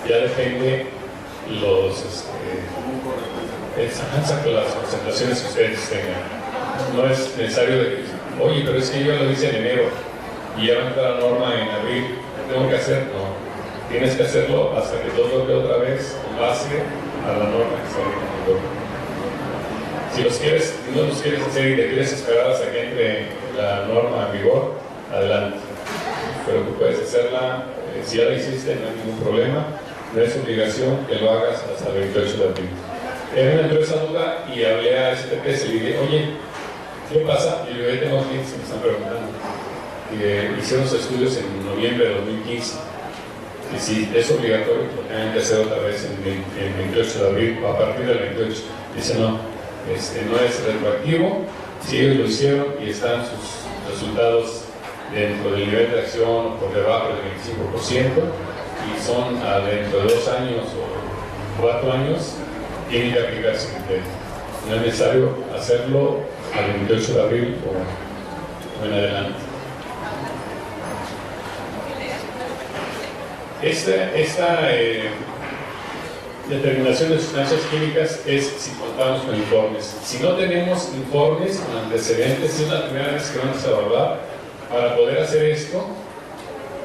Ya depende las concentraciones que ustedes tengan. No es necesario de que, oye, pero es que yo lo hice en enero y ya va a entrar la norma en abril, ¿qué tengo que hacer? No, tienes que hacerlo hasta que todo toque otra vez en base a la norma que está en vigor. Si no los quieres hacer y te quieres esperar hasta que entre la norma en vigor, adelante. Pero tú puedes hacerla, si ya la hiciste, no hay ningún problema, no es obligación que lo hagas hasta el 28 de abril. Me entró esa duda y hablé a STPS y le dije, oye, ¿Qué pasa? Y yo tengo clientes que me están preguntando, que hicieron sus estudios en noviembre de 2015, y si es obligatorio, lo tienen que hacer otra vez en el 28 de abril, o a partir del 28. Dice no, no es retroactivo, si ellos lo hicieron y están sus resultados dentro del nivel de acción o por debajo del 25%, y son dentro de 2 años o 4 años, tienen que aplicarse el criterio. No es necesario hacerlo al 28 de abril o en adelante. Esta determinación de sustancias químicas es si contamos con informes. Si no tenemos informes con antecedentes, es la primera vez que vamos a evaluar. Para poder hacer esto,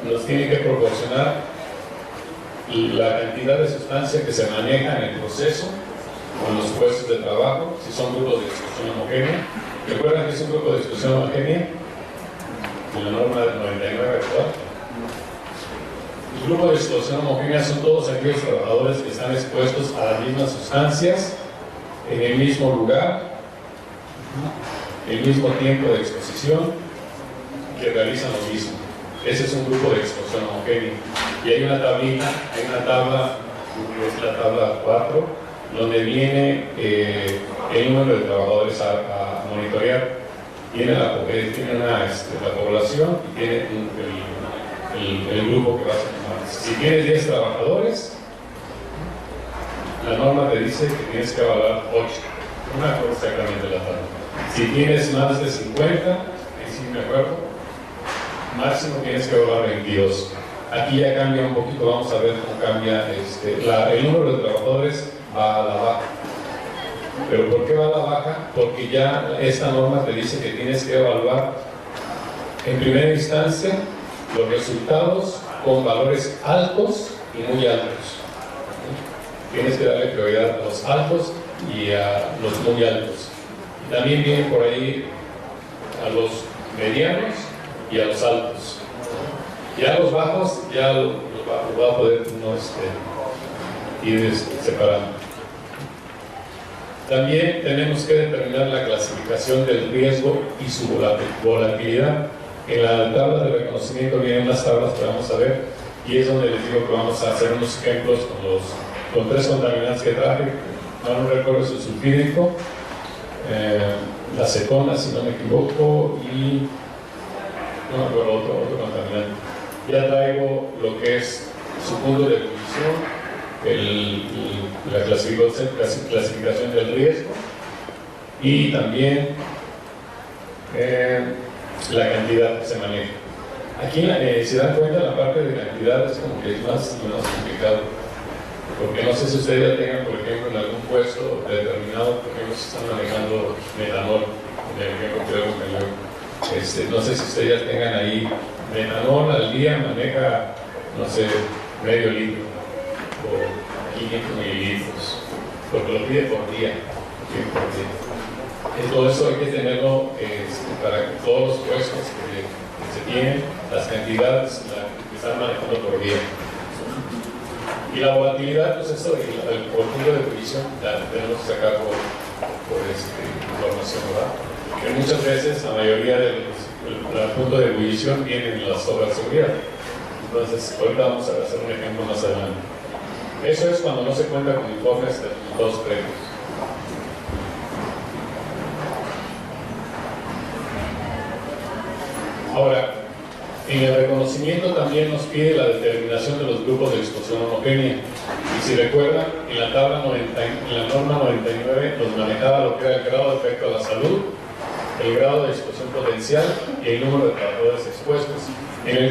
nos tiene que proporcionar la cantidad de sustancia que se maneja en el proceso con los puestos de trabajo, si son grupos de exclusión homogénea. ¿Recuerdan que es un grupo de exclusión homogénea? En la norma del 99 actual. Los grupos de exclusión homogénea son todos aquellos trabajadores que están expuestos a las mismas sustancias, en el mismo lugar, el mismo tiempo de exposición, que realizan lo mismo. Ese es un grupo de exclusión homogénea. Y hay una tablita, hay una tabla, que es la tabla 4, donde viene el número de trabajadores a monitorear. Tiene la población y tiene el grupo que vas a tomar. Si tienes 10 trabajadores, la norma te dice que tienes que evaluar 8. No me acuerdo exactamente la tabla. Si tienes más de 50, ahí sí me acuerdo, máximo tienes que evaluar 22. Aquí ya cambia un poquito, vamos a ver cómo cambia el número de trabajadores va a la baja. ¿Pero por qué va a la baja? Porque ya esta norma te dice que tienes que evaluar en primera instancia los resultados con valores altos y muy altos. Tienes que darle prioridad a los altos y a los muy altos. También vienen por ahí a los medianos y a los altos. Ya los bajos ya los va a poder ir separando. También tenemos que determinar la clasificación del riesgo y su volatilidad. En la tabla de reconocimiento vienen unas tablas que vamos a ver, y es donde les digo que vamos a hacer unos ejemplos con 3 contaminantes que traje. No recuerdo si el sulfídrico, la acetona, si no me equivoco, y no me acuerdo otro contaminante. Ya traigo lo que es su punto de ebullición, la clasificación del riesgo, y también la cantidad que se maneja. Aquí, si dan cuenta, la parte de cantidad es como que es más complicado, porque no sé si ustedes ya tengan, por ejemplo, en algún puesto determinado, por ejemplo, si están manejando metanol, en el ejemplo que luego me dio. No sé si ustedes ya tengan ahí metanol al día, maneja, no sé, medio litro o 500 mililitros, porque lo pide por día. Todo eso hay que tenerlo para que todos los puestos que se tienen, las cantidades que están manejando por día. Y la volatilidad, pues eso, el punto de ebullición, tenemos que sacar por información, ¿verdad? Que muchas veces la mayoría del punto de ebullición vienen las obras de seguridad. Entonces, ahorita vamos a hacer un ejemplo más adelante. Eso es cuando no se cuenta con informes de resultados previos. Ahora, en el reconocimiento también nos pide la determinación de los grupos de exposición homogénea. Y si recuerdan, en la tabla en la norma 99 nos manejaba lo que era el grado de efecto a la salud, el grado de exposición potencial y el número de trabajadores expuestos. En el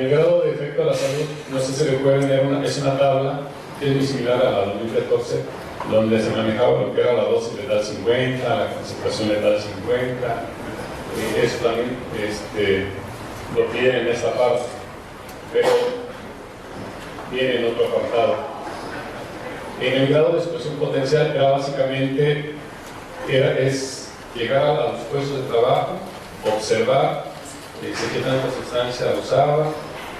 grado de efecto a la salud, no sé si recuerdan, es una tabla que es muy similar a la 2014, donde se manejaba lo que era la dosis letal 50, la concentración letal 50. Eso también lo piden en esta parte, pero viene en otro apartado. En el grado de exposición potencial era básicamente es llegar a los puestos de trabajo, observar qué tanta sustancia usaba,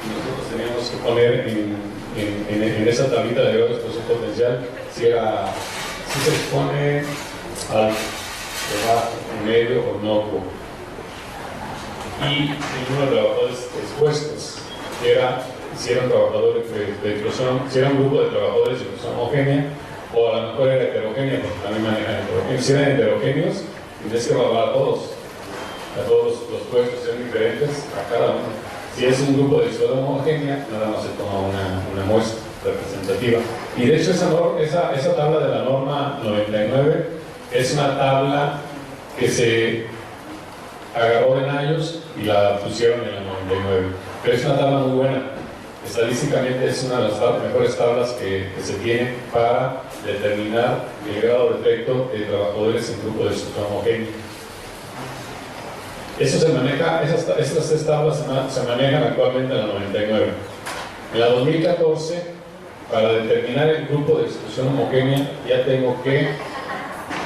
y nosotros teníamos que poner en esa tablita de grado de exposición potencial si se expone alto. bajo, medio o inocuo. Y el número de trabajadores expuestos, que era si eran trabajadores de inclusión, si era un grupo de trabajadores de inclusión homogénea, o a lo mejor era heterogénea, porque también manejan heterogéneos. Si eran heterogéneos, tienes que evaluar a todos los puestos son diferentes a cada uno. Si es un grupo de inclusión homogénea, nada más se toma una muestra representativa. Y de hecho esa tabla de la norma 99 es una tabla que se agarró de Nayos y la pusieron en la 99. Pero es una tabla muy buena. Estadísticamente es una de las mejores tablas que se tienen para determinar el grado de efecto de trabajadores en grupo de exclusión homogénea. Eso se maneja, estas tres tablas se manejan actualmente en la 99. En la 2014, para determinar el grupo de exclusión homogénea, ya tengo que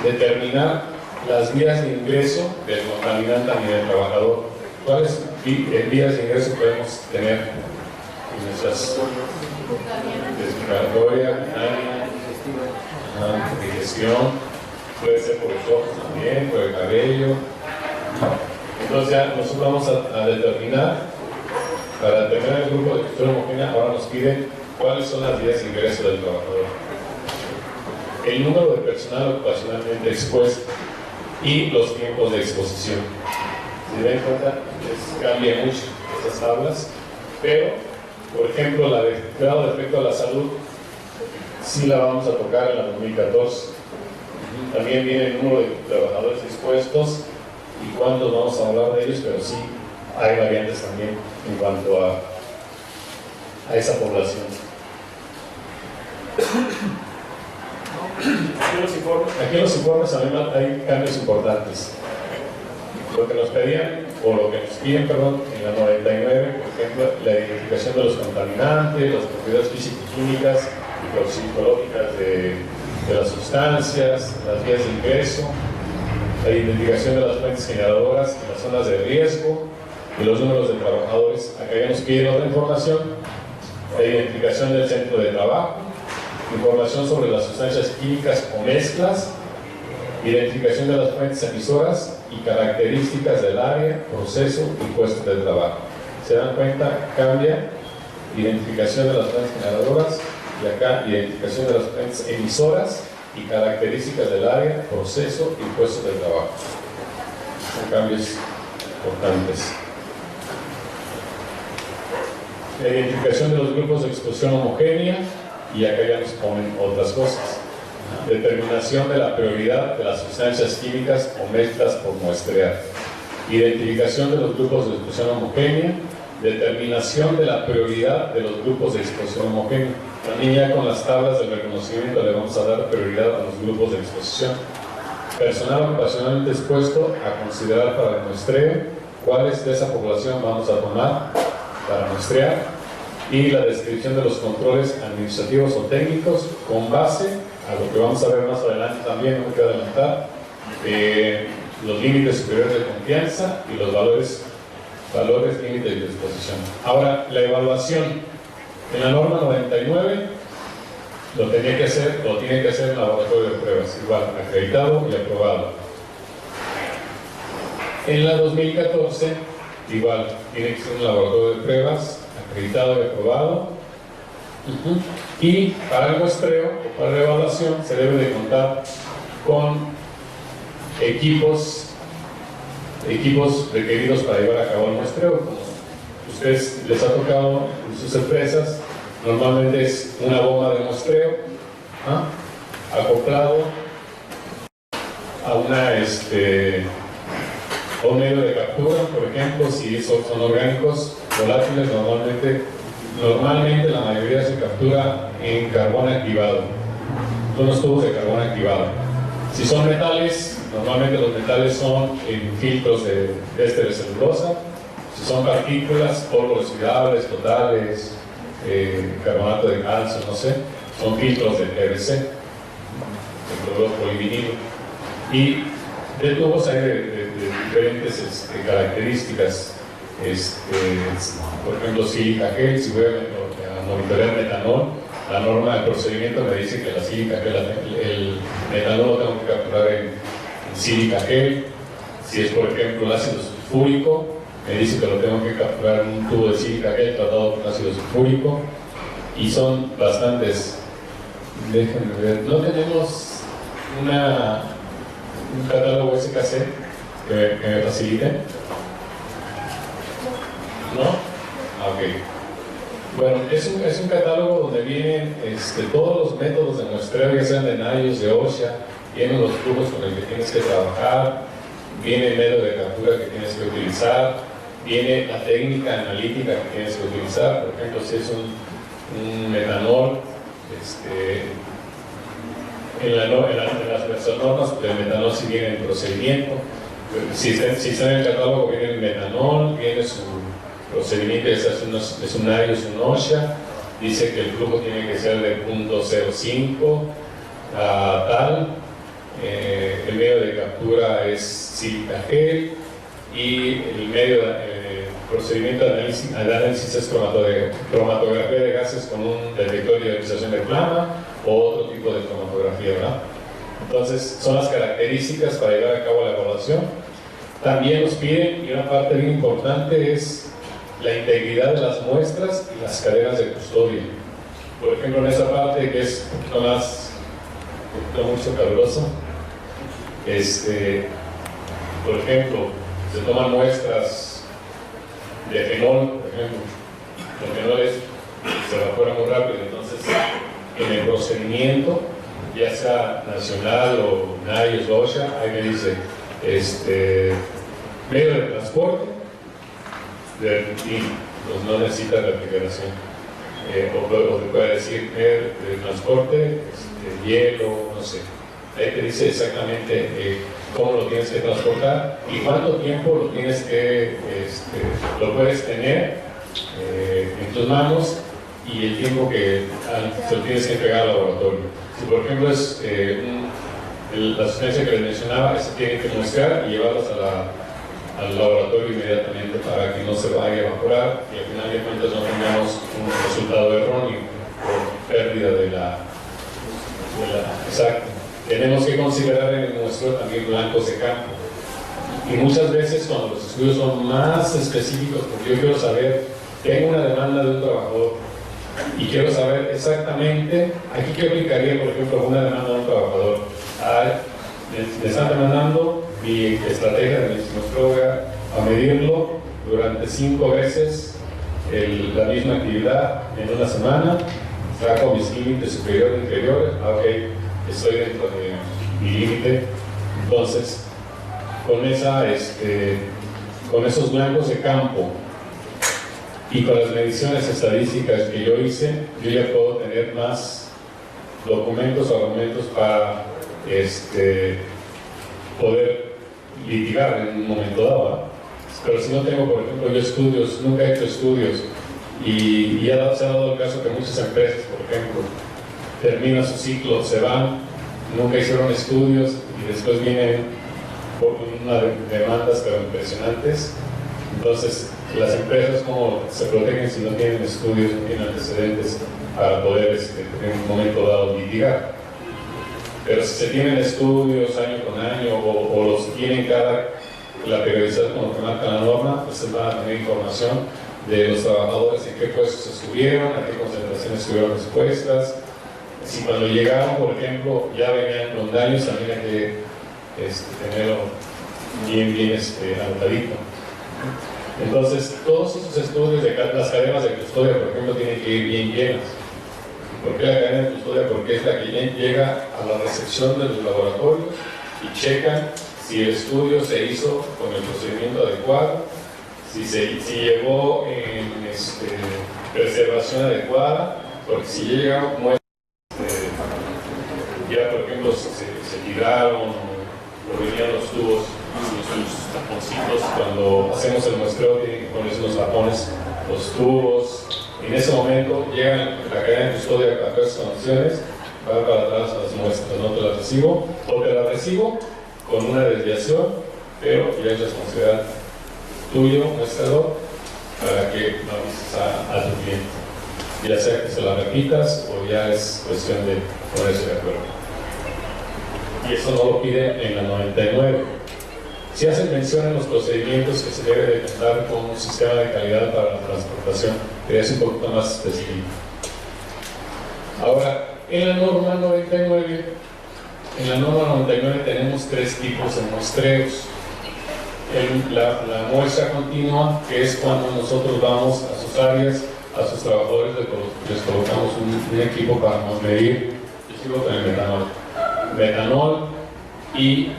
determinar las vías de ingreso del contaminante a nivel trabajador. ¿Cuáles vías de ingreso podemos tener en nuestras respiratoria, digestión? Puede ser por los ojos también, por el cabello. Entonces ya nosotros vamos a determinar, para determinar el grupo de exclusión homogénea, ahora nos piden cuáles son las vías de ingreso del trabajador, el número de personal ocupacionalmente expuesto y los tiempos de exposición. Si ven cuenta, cambia mucho estas tablas, pero, por ejemplo, la de grado de efecto a la salud, sí la vamos a tocar en la 2014. También viene el número de trabajadores expuestos y cuántos vamos a hablar de ellos, pero sí hay variantes también en cuanto a esa población. Aquí en los informes también hay cambios importantes. Lo que nos pedían, o lo que nos piden, perdón, en la 99, por ejemplo, la identificación de los contaminantes, las propiedades físico-químicas y toxicológicas de las sustancias, las vías de ingreso, la identificación de las fuentes generadoras en las zonas de riesgo y los números de trabajadores. Acá ya nos piden otra información, la identificación del centro de trabajo, información sobre las sustancias químicas o mezclas, identificación de las fuentes emisoras y características del área, proceso y puesto de trabajo. ¿Se dan cuenta? Cambia identificación de las fuentes generadoras y acá identificación de las fuentes emisoras y características del área, proceso y puesto de trabajo. Son cambios importantes. La identificación de los grupos de exposición homogénea, y acá ya nos ponen otras cosas. Determinación de la prioridad de las sustancias químicas o mezclas por muestrear. Identificación de los grupos de exposición homogénea. Determinación de la prioridad de los grupos de exposición homogénea. También ya con las tablas de reconocimiento le vamos a dar prioridad a los grupos de exposición. Personal ocupacionalmente expuesto a considerar para el muestreo. ¿Cuáles de esa población vamos a tomar para muestrear? Y la descripción de los controles administrativos o técnicos con base a lo que vamos a ver más adelante también, no hay que adelantar, los límites superiores de confianza y los valores límites de exposición. Ahora, la evaluación. En la norma 99 lo tiene que hacer el laboratorio de pruebas, igual, acreditado y aprobado. En la 2014, igual, tiene que ser un laboratorio de pruebas, acreditado y aprobado. Y para el muestreo o para la evaluación se debe de contar con equipos requeridos para llevar a cabo el muestreo. Como ustedes les ha tocado en sus empresas, normalmente es una bomba de muestreo acoplado a un medio de captura, por ejemplo, si son orgánicos volátiles, normalmente la mayoría se captura en carbón activado, son los tubos de carbón activado. Si son metales, normalmente los metales son en filtros de éster de celulosa. Si son partículas, polvos oxidables, totales, carbonato de calcio, no sé, son filtros de PVC, de cloruro polivinilo. Y de tubos hay de diferentes características. Por ejemplo, sílica gel, si voy a monitorear metanol, la norma del procedimiento me dice que la sílica gel, el metanol lo tengo que capturar en sílica gel. Si es, por ejemplo, el ácido sulfúrico, me dice que lo tengo que capturar en un tubo de sílica gel tratado con ácido sulfúrico. Y son bastantes. Déjenme ver. No tenemos un catálogo SKC que me facilite. ¿No? Ok. Bueno, es un catálogo donde vienen todos los métodos de muestreo, ya sean de Nagios, de OSHA, vienen los flujos con los que tienes que trabajar, viene el método de captura que tienes que utilizar, viene la técnica analítica que tienes que utilizar. Por ejemplo, si es un metanol, en las normas del metanol sí viene el procedimiento. Si está en el catálogo viene el metanol, viene su procedimiento, es un Nagios, un OSHA, dice que el flujo tiene que ser de 0.05 a tal, el medio de captura es sílica gel y el procedimiento de análisis es cromatografía de gases con un detector de ionización de flama o otro tipo de cromatografía, ¿verdad? Entonces son las características para llevar a cabo la evaluación. También nos piden, y una parte bien importante es la integridad de las muestras y las cadenas de custodia. Por ejemplo, en esa parte que es un poquito mucho caluroso, por ejemplo, se toman muestras de fenol, por ejemplo. Los fenoles se evaporan muy rápido, entonces en el procedimiento, ya sea nacional o Nagios o OSHA, ahí me dice medio de transporte, y pues no necesita refrigeración, o te puede decir de transporte, hielo, no sé. Ahí te dice exactamente cómo lo tienes que transportar y cuánto tiempo lo tienes que, lo puedes tener en tus manos y el tiempo que se lo tienes que entregar al laboratorio. Si por ejemplo es la sustancia que les mencionaba, se tiene que muestrear y llevarlas al laboratorio inmediatamente para que no se vaya a evaporar y al final de cuentas no tengamos un resultado erróneo por pérdida de la exacto. Tenemos que considerar en el muestreo también blancos de campo. Y muchas veces cuando los estudios son más específicos, porque yo quiero saber, tengo una demanda de un trabajador y quiero saber exactamente, aquí qué aplicaría, por ejemplo, una demanda de un trabajador. Me están demandando mi estrategia de mi muestreo a medirlo durante 5 veces la misma actividad en una semana, saco mis límites superior e inferior, ok, estoy dentro de mi límite. Entonces, con esos blancos de campo y con las mediciones estadísticas que yo hice, yo ya puedo tener más documentos o argumentos para poder litigar en un momento dado, ¿verdad? Pero si no tengo, por ejemplo, yo estudios, nunca he hecho estudios y ya se ha dado el caso que muchas empresas, por ejemplo, terminan su ciclo, se van, nunca hicieron estudios y después vienen por unas demandas pero impresionantes. Entonces, las empresas como se protegen si no tienen estudios, no tienen antecedentes para poder en un momento dado litigar. Pero si se tienen estudios año con año o los tienen la periodicidad como que marca la norma, pues se van a tener información de los trabajadores en qué puestos estuvieron, a qué concentraciones estuvieron expuestas. Si cuando llegaron, por ejemplo, ya venían los daños, también hay que tenerlo bien anotadito. Entonces, todos esos estudios de las cadenas de custodia, por ejemplo, tienen que ir bien llenas. ¿Por qué la cadena de custodia? Porque es la que llega a la recepción de los laboratorios y checan si el estudio se hizo con el procedimiento adecuado, si llegó en preservación adecuada, porque si llega ya por ejemplo se tiraron o venían los tubos, sus taponcitos, cuando hacemos el muestreo tienen que ponerse los tapones, los tubos. En ese momento llegan la cadena de custodia a todas esas condiciones, va para atrás las muestras, no te las recibo, o te las recibo con una desviación, pero ya es responsabilidad tuyo, muestrador, para que lo avises a tu cliente. Ya sea que se la repitas o ya es cuestión de ponerse de acuerdo. y eso no lo pide en la 99. Si hacen mención en los procedimientos que se debe de contar con un sistema de calidad para la transportación, que es un poquito más específico. Ahora, en la norma 99, tenemos tres tipos de muestreos. La muestra continua, que es cuando nosotros vamos a sus áreas, a sus trabajadores, les colocamos un equipo para medir, yo sigo con el metanol, y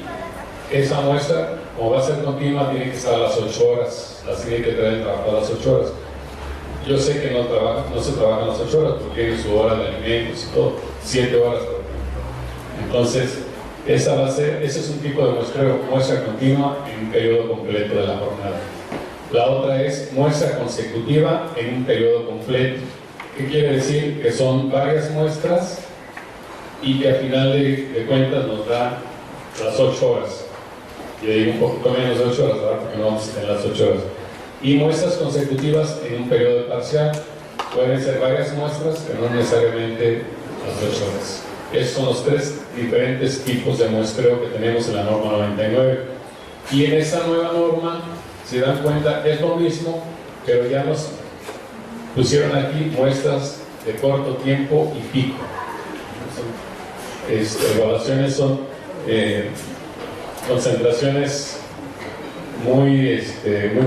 esa muestra, como va a ser continua, tiene que estar a las 8 horas, las tiene que traer el trabajador a las 8 horas. Yo sé que no se trabaja las 8 horas porque tiene su hora de alimentos y todo, 7 horas por ejemplo. Entonces, ese es un tipo de muestra continua en un periodo completo de la jornada. La otra es muestra consecutiva en un periodo completo. ¿Qué quiere decir? Que son varias muestras y que al final de cuentas nos da las 8 horas. Y de ahí un poquito menos de 8 horas, ¿verdad? Porque no vamos a tener las 8 horas. Y muestras consecutivas en un periodo parcial. Pueden ser varias muestras, pero no necesariamente las 8 horas. Esos son los tres diferentes tipos de muestreo que tenemos en la norma 99. Y en esa nueva norma, si dan cuenta, es lo mismo, pero ya nos pusieron aquí muestras de corto tiempo y pico. Evaluaciones son concentraciones muy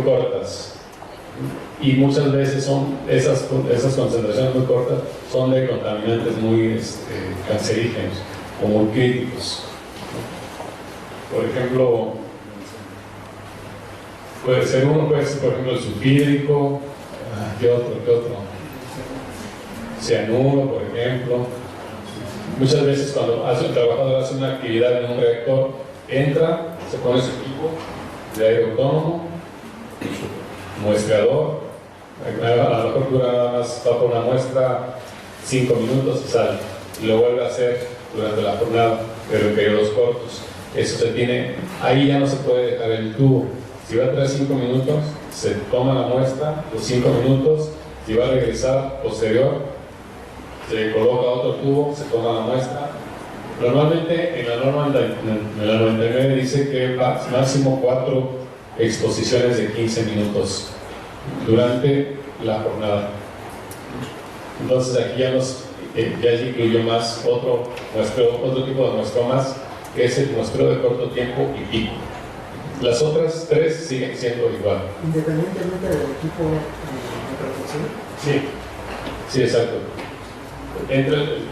cortas, y muchas veces son esas concentraciones muy cortas son de contaminantes muy cancerígenos o muy críticos. Por ejemplo, puede ser por ejemplo el sulfídrico, ¿qué otro? Cianuro, por ejemplo. Muchas veces cuando el trabajador hace una actividad en un reactor, entra, se pone su equipo de aire autónomo, muestreador, a lo mejor dura nada más, va por una muestra 5 minutos y sale, y lo vuelve a hacer durante la jornada, pero en periodos cortos. Eso se tiene, ahí ya no se puede dejar el tubo. Si va a traer 5 minutos, se toma la muestra, los 5 minutos, si va a regresar posterior, se coloca otro tubo, se toma la muestra. Normalmente en la norma en la 99 dice que máximo 4 exposiciones de 15 minutos durante la jornada. Entonces aquí ya incluyó más otro tipo de muestreo más, que es el muestreo de corto tiempo y pico. Las otras tres siguen siendo igual. ¿Independientemente del equipo de protección? Sí, exacto.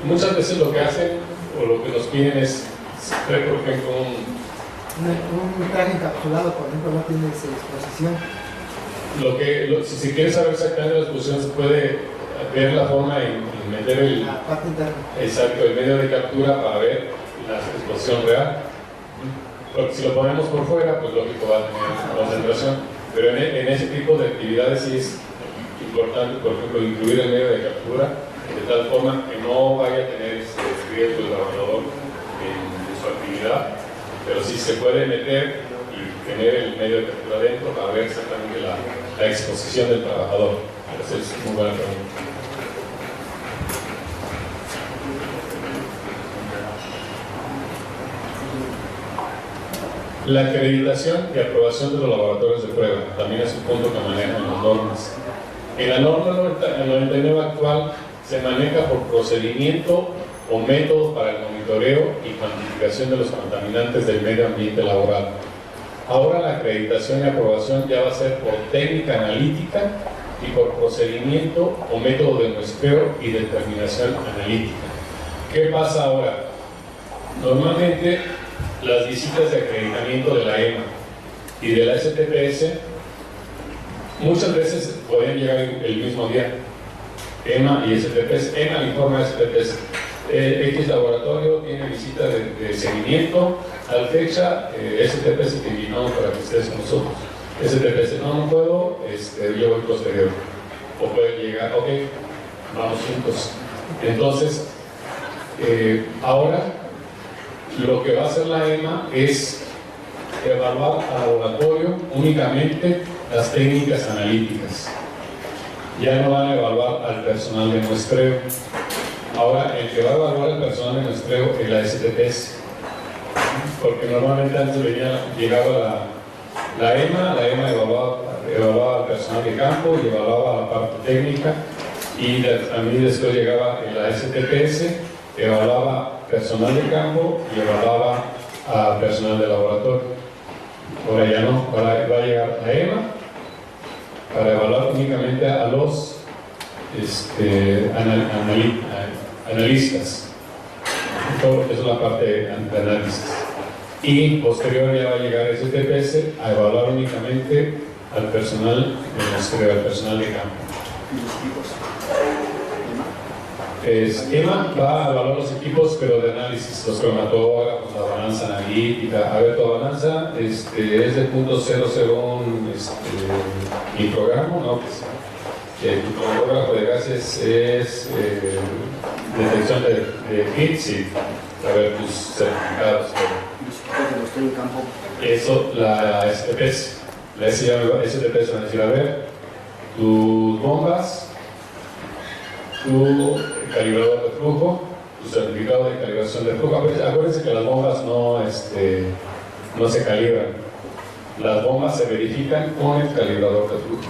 Muchas veces lo que hacen o lo que nos piden es, por ejemplo, un traje encapsulado, por ejemplo, no tiene esa disposición. Si quieres saber exactamente la disposición, se puede ver la forma en meter la parte interna. Exacto, el medio de captura para ver la exposición real. Porque si lo ponemos por fuera, pues lógico va a tener concentración. Pero en ese tipo de actividades sí es importante, por ejemplo, incluir el medio de captura de tal forma que no vaya a tener riesgo el trabajador en su actividad, pero sí se puede meter y tener el medio de captura dentro para ver exactamente la exposición del trabajador. Esa es muy buena pregunta. La acreditación y aprobación de los laboratorios de prueba también es un punto que manejan las normas. En la norma 99 actual se maneja por procedimiento o método para el monitoreo y cuantificación de los contaminantes del medio ambiente laboral. Ahora la acreditación y aprobación ya va a ser por técnica analítica y por procedimiento o método de muestreo y determinación analítica. ¿Qué pasa ahora? Normalmente las visitas de acreditamiento de la EMA y de la STPS muchas veces pueden llegar el mismo día. EMA y STPS. EMA informa a STPS. X laboratorio tiene visita de seguimiento. Tal fecha, STPS te invitamos para que estés con nosotros. STPS, no puedo, yo voy posterior. O puede llegar, ok, vamos juntos. Entonces, ahora lo que va a hacer la EMA es evaluar al laboratorio únicamente las técnicas analíticas. Ya no van a evaluar al personal de muestreo. Ahora, el que va a evaluar al personal de muestreo es la STPS. porque normalmente antes llegaba la EMA evaluaba al personal de campo y evaluaba la parte técnica, y a mí después llegaba la STPS, evaluaba personal de campo y evaluaba a personal de laboratorio. Ahora ya no, ahora va a llegar la EMA para evaluar únicamente a los analistas. Eso es la parte de análisis. Y posterior ya va a llegar STPS a evaluar únicamente al personal de campo. EMA va a evaluar los equipos, pero de análisis, los cromatógrafos, la balanza analítica. A ver, tu balanza es de .001 microgramo, ¿no? Tu cromatógrafo de gases es detección de hits y a ver tus certificados. Eso, la STPS. La STPS va a decir, a ver, tus bombas, tu calibrador de flujo, tu certificado de calibración de flujo. Acuérdense que las bombas no se calibran. Las bombas se verifican con el calibrador de flujo.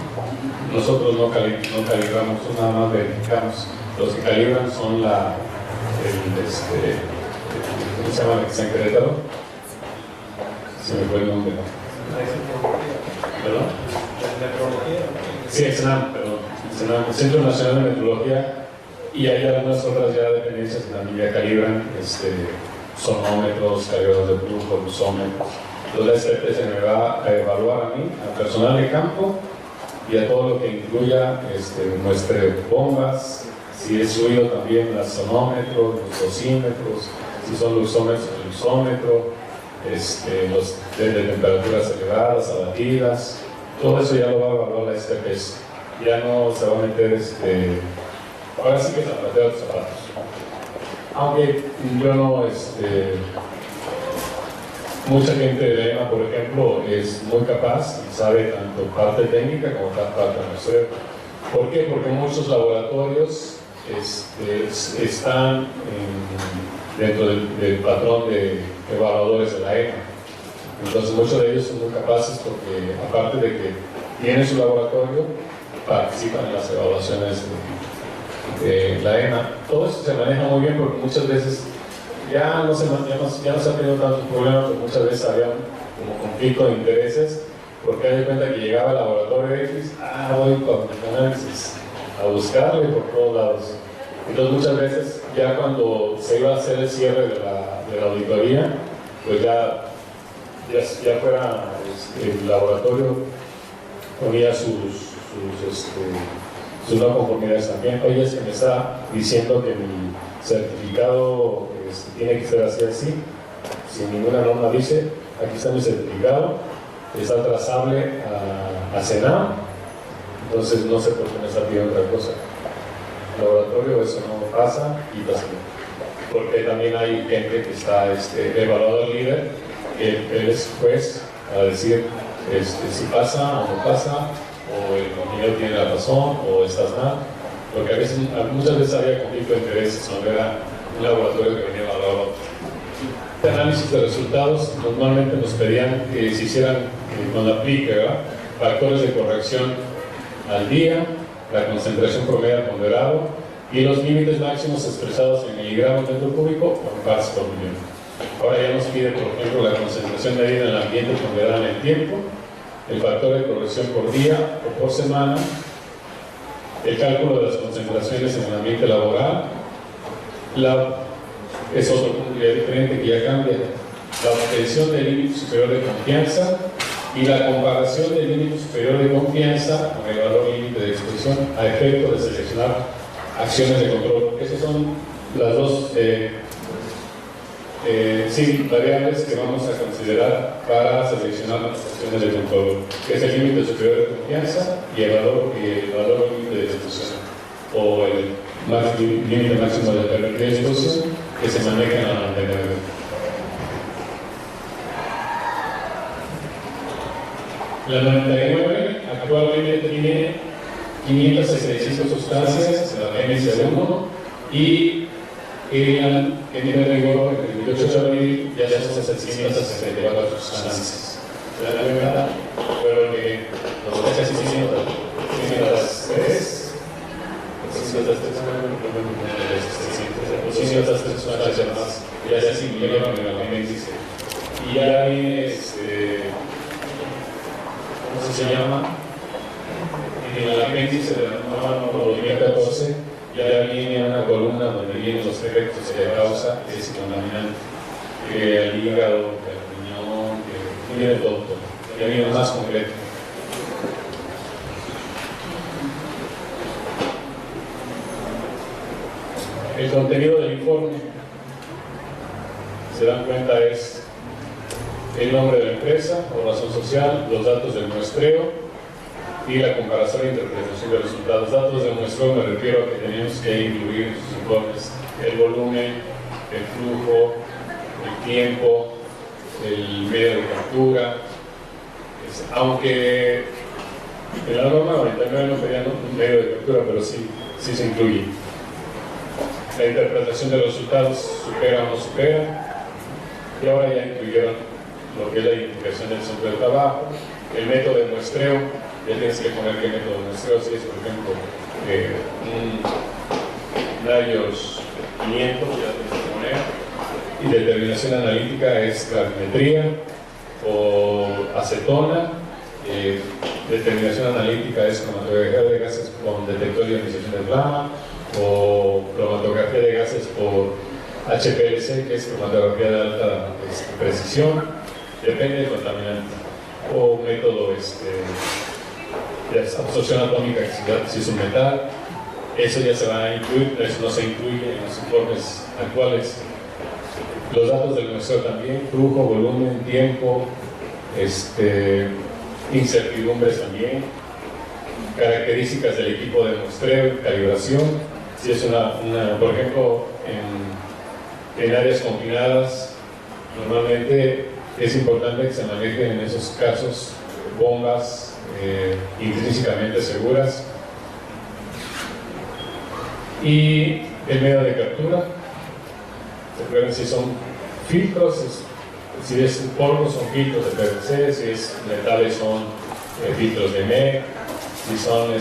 Nosotros no calibramos, nada más verificamos. Los que calibran son ¿cómo se llama? ¿El Querétaro? Se me fue el nombre. ¿Perdón? Sí, el SNAM, perdón. El Centro Nacional de Metrología, y hay algunas otras ya dependencias que también ya calibran sonómetros, calibradores de flujo, luzómetros. Entonces la STPS me va a evaluar a mí, al personal de campo y a todo lo que incluya muestre bombas, si es fluido también los sonómetros, los dosímetros, si son luzómetros, el luzómetro, los de temperaturas elevadas, abatidas, todo eso ya lo va a evaluar la STPS. Ya no se va a meter, ahora sí que se zapatea los zapatos. Aunque yo no, mucha gente de EMA, por ejemplo, es muy capaz y sabe tanto parte técnica como parte muestreo. ¿Por qué? Porque muchos laboratorios están dentro del patrón de evaluadores de la EMA. Entonces muchos de ellos son muy capaces porque, aparte de que tienen su laboratorio, participan en las evaluaciones de la EMA. Todo eso se maneja muy bien porque muchas veces ya no se ha tenido tantos problemas, porque muchas veces había como conflicto de intereses, porque hay de cuenta que llegaba al laboratorio X, voy con el análisis a buscarle por todos lados. Entonces muchas veces ya cuando se iba a hacer el cierre de la auditoría, pues ya fuera el laboratorio ponía sus no conformidades también. Oye, es que me está diciendo que mi certificado tiene que ser así, sin ninguna norma dice, aquí está mi certificado, está trazable a SENAM, entonces no sé por qué me está pidiendo otra cosa. En el laboratorio eso no pasa y pasa. Porque también hay gente que está evaluador líder, que él es juez a decir si pasa o no pasa, o el ingeniero tiene la razón, o estás mal, porque muchas veces había conflicto de intereses, no era un laboratorio que venía a evaluar otro. Este análisis de resultados normalmente nos pedían que se hicieran con la aplique, ¿verdad? Factores de corrección al día, la concentración promedio al ponderado y los límites máximos expresados en miligramos metro cúbico por parts por millón. Ahora ya nos pide, por ejemplo, la concentración medida en el ambiente ponderada en el tiempo, el factor de corrección por día o por semana, el cálculo de las concentraciones en el ambiente laboral, es otro punto ya diferente que ya cambia, la obtención del límite superior de confianza y la comparación del límite superior de confianza con el valor límite de exposición a efecto de seleccionar acciones de control. Esas son las dos variables que vamos a considerar para seleccionar las acciones de control, que es el límite superior de confianza y el valor límite de exposición, o el límite máximo de exposición que se maneja en la 99. La 99 actualmente tiene 565 sustancias en la MC1 y y en el rigor, el 28 de abril, ya son 764 sustancias. La primera fueron los casi 603 sustancias más, ya se incluyeron en el apéndice. Y ya viene, ¿cómo se llama? En el apéndice de la norma 2014, ya viene una columna donde vienen los efectos que causa ese contaminante, que el hígado, que el riñón, que viene todo, ya viene más concreto. El contenido del informe, se dan cuenta, es el nombre de la empresa o razón social, los datos del muestreo y la comparación e interpretación de resultados. Datos del muestreo me refiero a que tenemos que incluir en sus informes el volumen, el flujo, el tiempo, el medio de captura, aunque en la norma 99 no pedían un medio de captura, pero sí se incluye. La interpretación de los resultados supera o no supera, y ahora ya incluyeron lo que es la identificación del centro de trabajo, el método de muestreo. Ya tienes que poner qué método de muestreo, si es por ejemplo un rayos 500, ya tienes que poner, y determinación analítica es gravimetría o acetona. Determinación analítica es cromatografía de gases con detector de ionización de flama, o cromatografía de gases por HPLC, que es cromatografía de alta precisión, depende del contaminante, o método de absorción atómica, si es un metal. Eso ya se va a incluir, eso no se incluye en los informes actuales. Los datos del muestreo también, flujo, volumen, tiempo, incertidumbres también, características del equipo de muestreo, calibración. Si es por ejemplo, en áreas confinadas, normalmente es importante que se manejen en esos casos bombas intrínsecamente seguras. Y el medio de captura, recuerden, si son filtros, si es polvo son filtros de PVC, si es metales son filtros de MEC, si son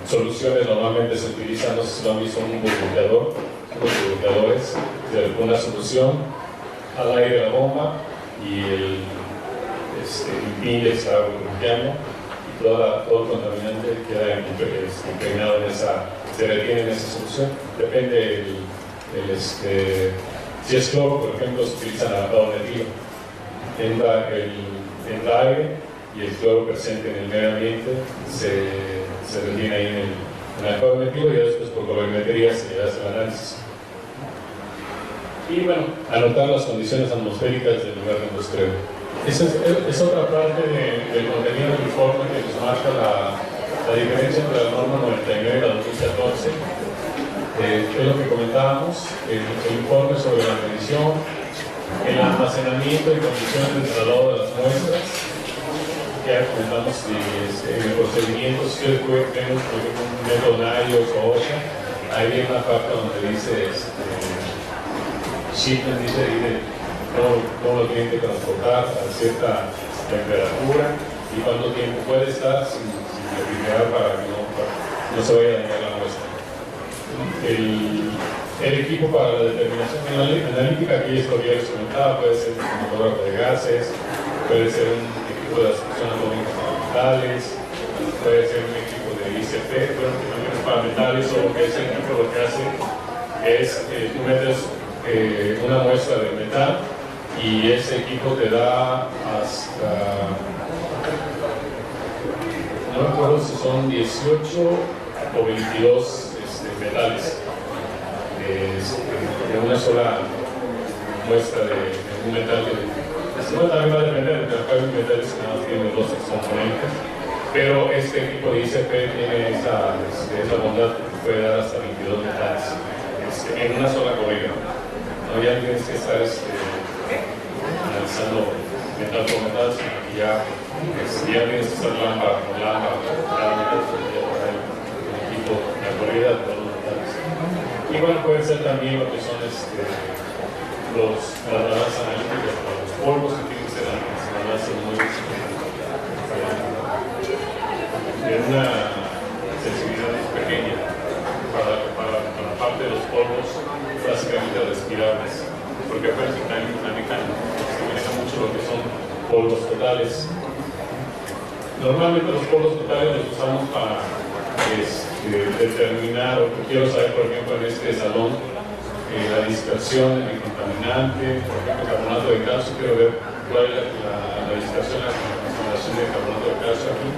soluciones, normalmente se utilizan, no sé si lo han visto, un burbujeador, unos burbujeadores de una solución al aire de la bomba, y el pin está burbujeando y todo el contaminante queda impregnado en esa, se retiene en esa solución. Depende si es cloro, por ejemplo, se utiliza adaptador de tiro. Entra aire y el cloro presente en el medio ambiente se retiene ahí en el adaptador de tiro, y después por colorimetría se hace el análisis. Y bueno, anotar las condiciones atmosféricas del lugar de muestreo. Esa es otra parte del contenido del informe que nos marca la diferencia entre la norma 99 y la 2014. Es lo que comentábamos, el informe sobre la medición, el almacenamiento y condiciones de traslado de las muestras. Ya comentamos en el procedimiento, si ustedes ven un método NIOSH o OSHA, ahí viene una parte donde dice shipment, dice ahí de cómo lo tienen que transportar a cierta temperatura y cuánto tiempo puede estar sin refrigerar para que no se vaya a dañar la muestra. El equipo para la determinación analítica, aquí es lo que ya les comentaba, puede ser un cromatógrafo de gases, puede ser un equipo de absorción atómica para metales, puede ser un equipo de ICP, pero también es para metales, o lo que ese equipo lo que hace es tú metes una muestra de metal y ese equipo te da hasta, no me acuerdo si son 18 o 22 metales de una sola muestra de un metal. Bueno, también va a depender, porque hay metales que no tienen dos componentes, pero este equipo de ICP tiene esa bondad que puede dar hasta 22 metales en una sola corrida. No, ya tienes que estar analizando metal por metal, sino que ya tienes que estar lámpara por lámpara, cada metal, ya para el equipo, la corrida de todos los metales. Y Y bueno, pueden ser también lo que son las balanzas analíticas para los polvos, que tienen que ser balanzas muy de una sensibilidad pequeña para la parte de los polvos básicamente respirables, porque afuera se manejan mucho lo que son polvos totales. Normalmente los polvos totales los usamos para determinar, o que quiero saber, por ejemplo, en este salón, la dispersión del contaminante, por ejemplo, carbonato de calcio. Quiero ver cuál es la dispersión, la concentración de carbonato de calcio aquí,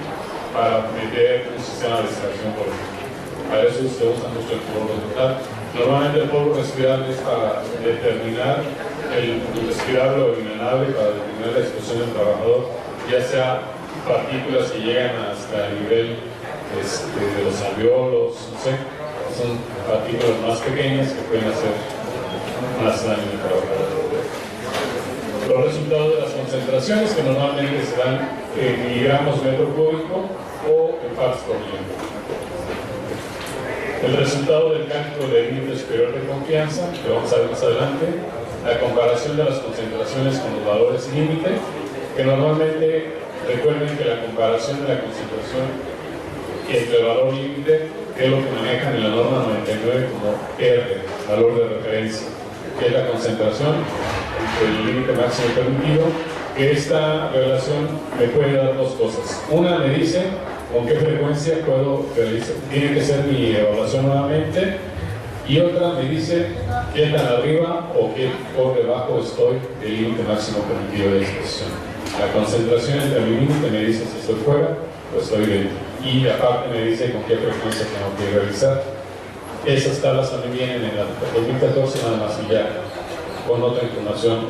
para meter un sistema de extracción, por ejemplo. Para eso se usa mucho el polvo total. Normalmente el polvo respirable es para determinar el respirable o el inhalable, para determinar la exposición del trabajador, ya sea partículas que llegan hasta el nivel de los alveolos, no sé, son partículas más pequeñas que pueden hacer más daño al trabajador. Los resultados de las concentraciones, que normalmente se dan en miligramos metro cúbico o en parts por millón. El resultado del cálculo del límite superior de confianza, que vamos a ver más adelante, la comparación de las concentraciones con los valores límite, que normalmente recuerden que la comparación de la concentración entre el valor límite es lo que manejan en la norma 99 como R, valor de referencia, que es la concentración entre el límite máximo permitido, que esta relación me puede dar dos cosas. Una me dice con qué frecuencia puedo realizar, tiene que ser mi evaluación nuevamente, y otra me dice qué tan arriba o qué por debajo estoy del límite máximo permitido de exposición. La concentración entre mi límite me dice si estoy fuera o estoy dentro, y aparte me dice con qué frecuencia tengo que realizar. Esas tablas también vienen en la 2014 nada más, y ya con otra información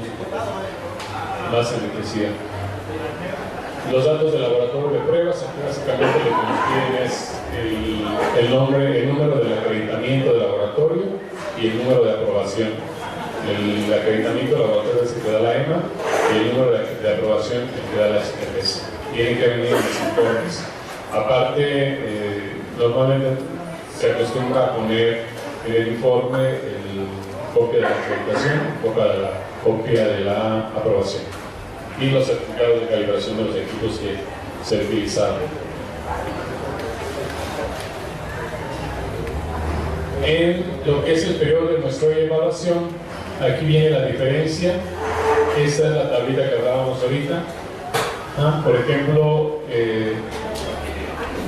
más enriquecida. Los datos del laboratorio de pruebas, aquí básicamente lo que nos piden es el número del acreditamiento del laboratorio y el número de aprobación. El acreditamiento del laboratorio es el que da la EMA, y el número de aprobación el que da la SPPS. Tienen que venir los informes. Aparte, normalmente se acostumbra a poner en el informe copia de la acreditación, copia de la aprobación y los certificados de calibración de los equipos que se utilizaron. En lo que es el periodo de muestreo y evaluación, aquí viene la diferencia. Esta es la tablita que hablábamos ahorita. Por ejemplo,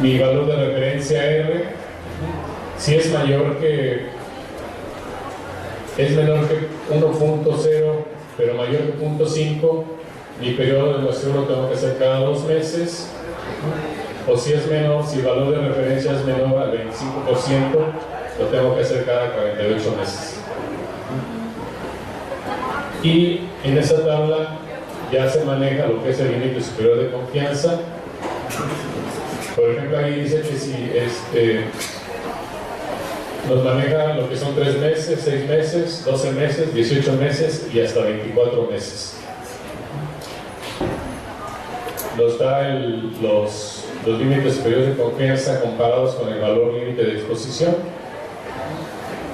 mi valor de referencia R, si es menor que 1.0, pero mayor que 0.5, mi periodo de muestreo lo tengo que hacer cada 2 meses. O si es menor, si el valor de referencia es menor al 25%, lo tengo que hacer cada 48 meses. Y en esa tabla ya se maneja lo que es el límite superior de confianza. Por ejemplo, ahí dice que si nos maneja lo que son 3 meses, 6 meses, 12 meses, 18 meses y hasta 24 meses. Nos da los límites superiores de confianza comparados con el valor límite de exposición.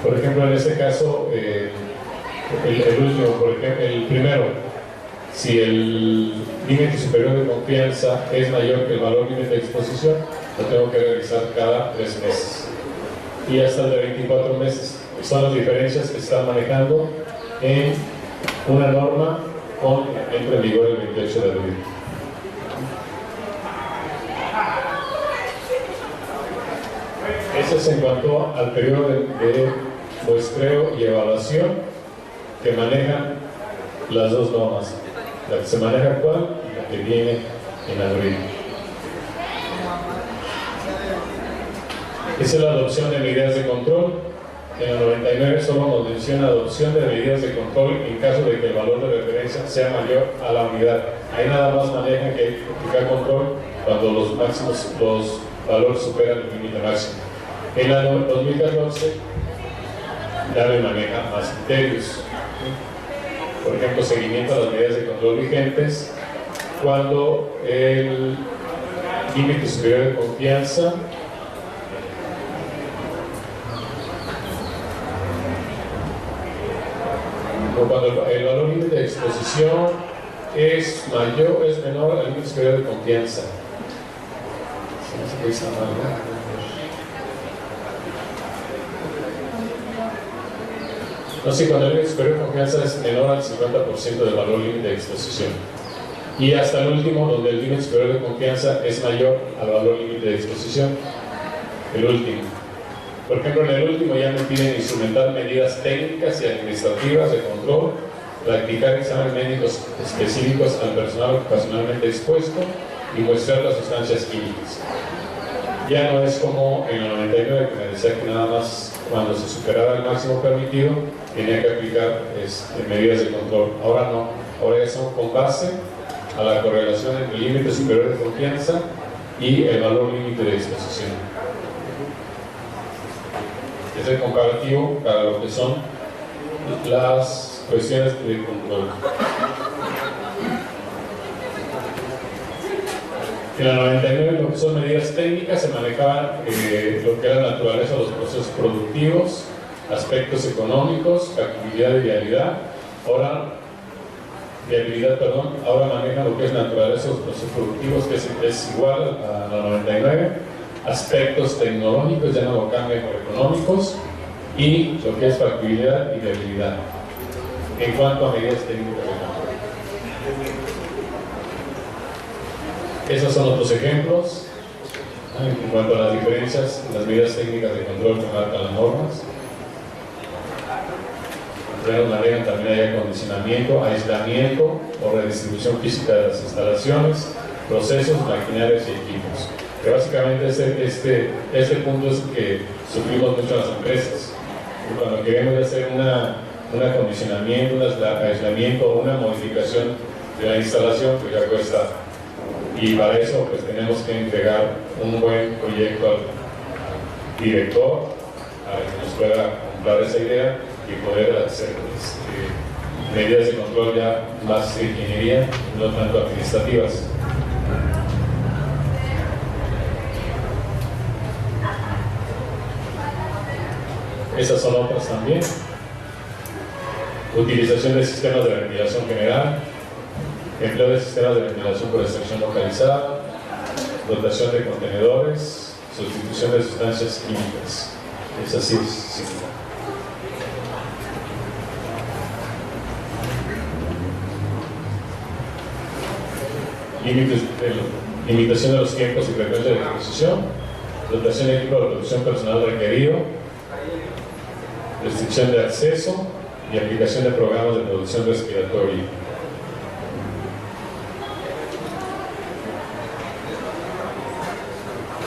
Por ejemplo, en este caso, el último, por ejemplo, el primero, si el límite superior de confianza es mayor que el valor límite de exposición, lo tengo que realizar cada 3 meses. Y hasta el de 24 meses. Son las diferencias que están manejando en una norma entra en vigor el 28 de abril. Eso es en cuanto al periodo de muestreo y evaluación que manejan las dos normas, la que se maneja actual y la que viene en abril. Esa es la adopción de medidas de control. En el 99 solo nos menciona adopción de medidas de control en caso de que el valor de referencia sea mayor a la unidad. Ahí nada más manejan que hay que aplicar control cuando los valores superan el límite máximo. En la 2014 ya me maneja más criterios. Por ejemplo, seguimiento a las medidas de control vigentes cuando el límite superior de confianza cuando el valor límite de exposición es menor al límite superior de confianza. No sé, cuando el límite superior de confianza es menor al 50% del valor límite de exposición. Y hasta el último, donde el límite superior de confianza es mayor al valor límite de exposición. El último. Por ejemplo, en el último ya me piden instrumentar medidas técnicas y administrativas de control, practicar exámenes médicos específicos al personal ocupacionalmente expuesto y muestrar las sustancias químicas. Ya no es como en el 99, que me decía que nada más cuando se superaba el máximo permitido tenía que aplicar medidas de control. Ahora no, ahora ya son con base a la correlación entre el límite superior de confianza y el valor límite de exposición. Es el comparativo para lo que son las cuestiones de control. En la 99, lo que son medidas técnicas, se manejaban lo que era la naturaleza de los procesos productivos, aspectos económicos, factibilidad y viabilidad. Ahora manejan lo que es naturaleza de los procesos productivos, que es igual a la 99. Aspectos tecnológicos, ya no lo cambian por económicos, y lo que es factibilidad y viabilidad en cuanto a medidas técnicas de control. Esos son otros ejemplos en cuanto a las diferencias en las medidas técnicas de control que marcan las normas. Manejan también hay acondicionamiento, aislamiento o redistribución física de las instalaciones, procesos, maquinarias y equipos. Que básicamente este punto es el que sufrimos mucho en las empresas. Cuando queremos hacer un acondicionamiento, un aislamiento o una modificación de la instalación, pues ya cuesta. Y para eso pues tenemos que entregar un buen proyecto al director para que nos pueda comprar esa idea y poder hacer medidas de control ya más de ingeniería, no tanto administrativas. Esas son otras también. Utilización de sistemas de ventilación general, empleo de sistemas de ventilación por extracción localizada, dotación de contenedores, sustitución de sustancias químicas. Es así, sí. Limitación de los tiempos y frecuencia de exposición, dotación de equipo de producción personal requerido, restricción de acceso y aplicación de programas de producción respiratoria.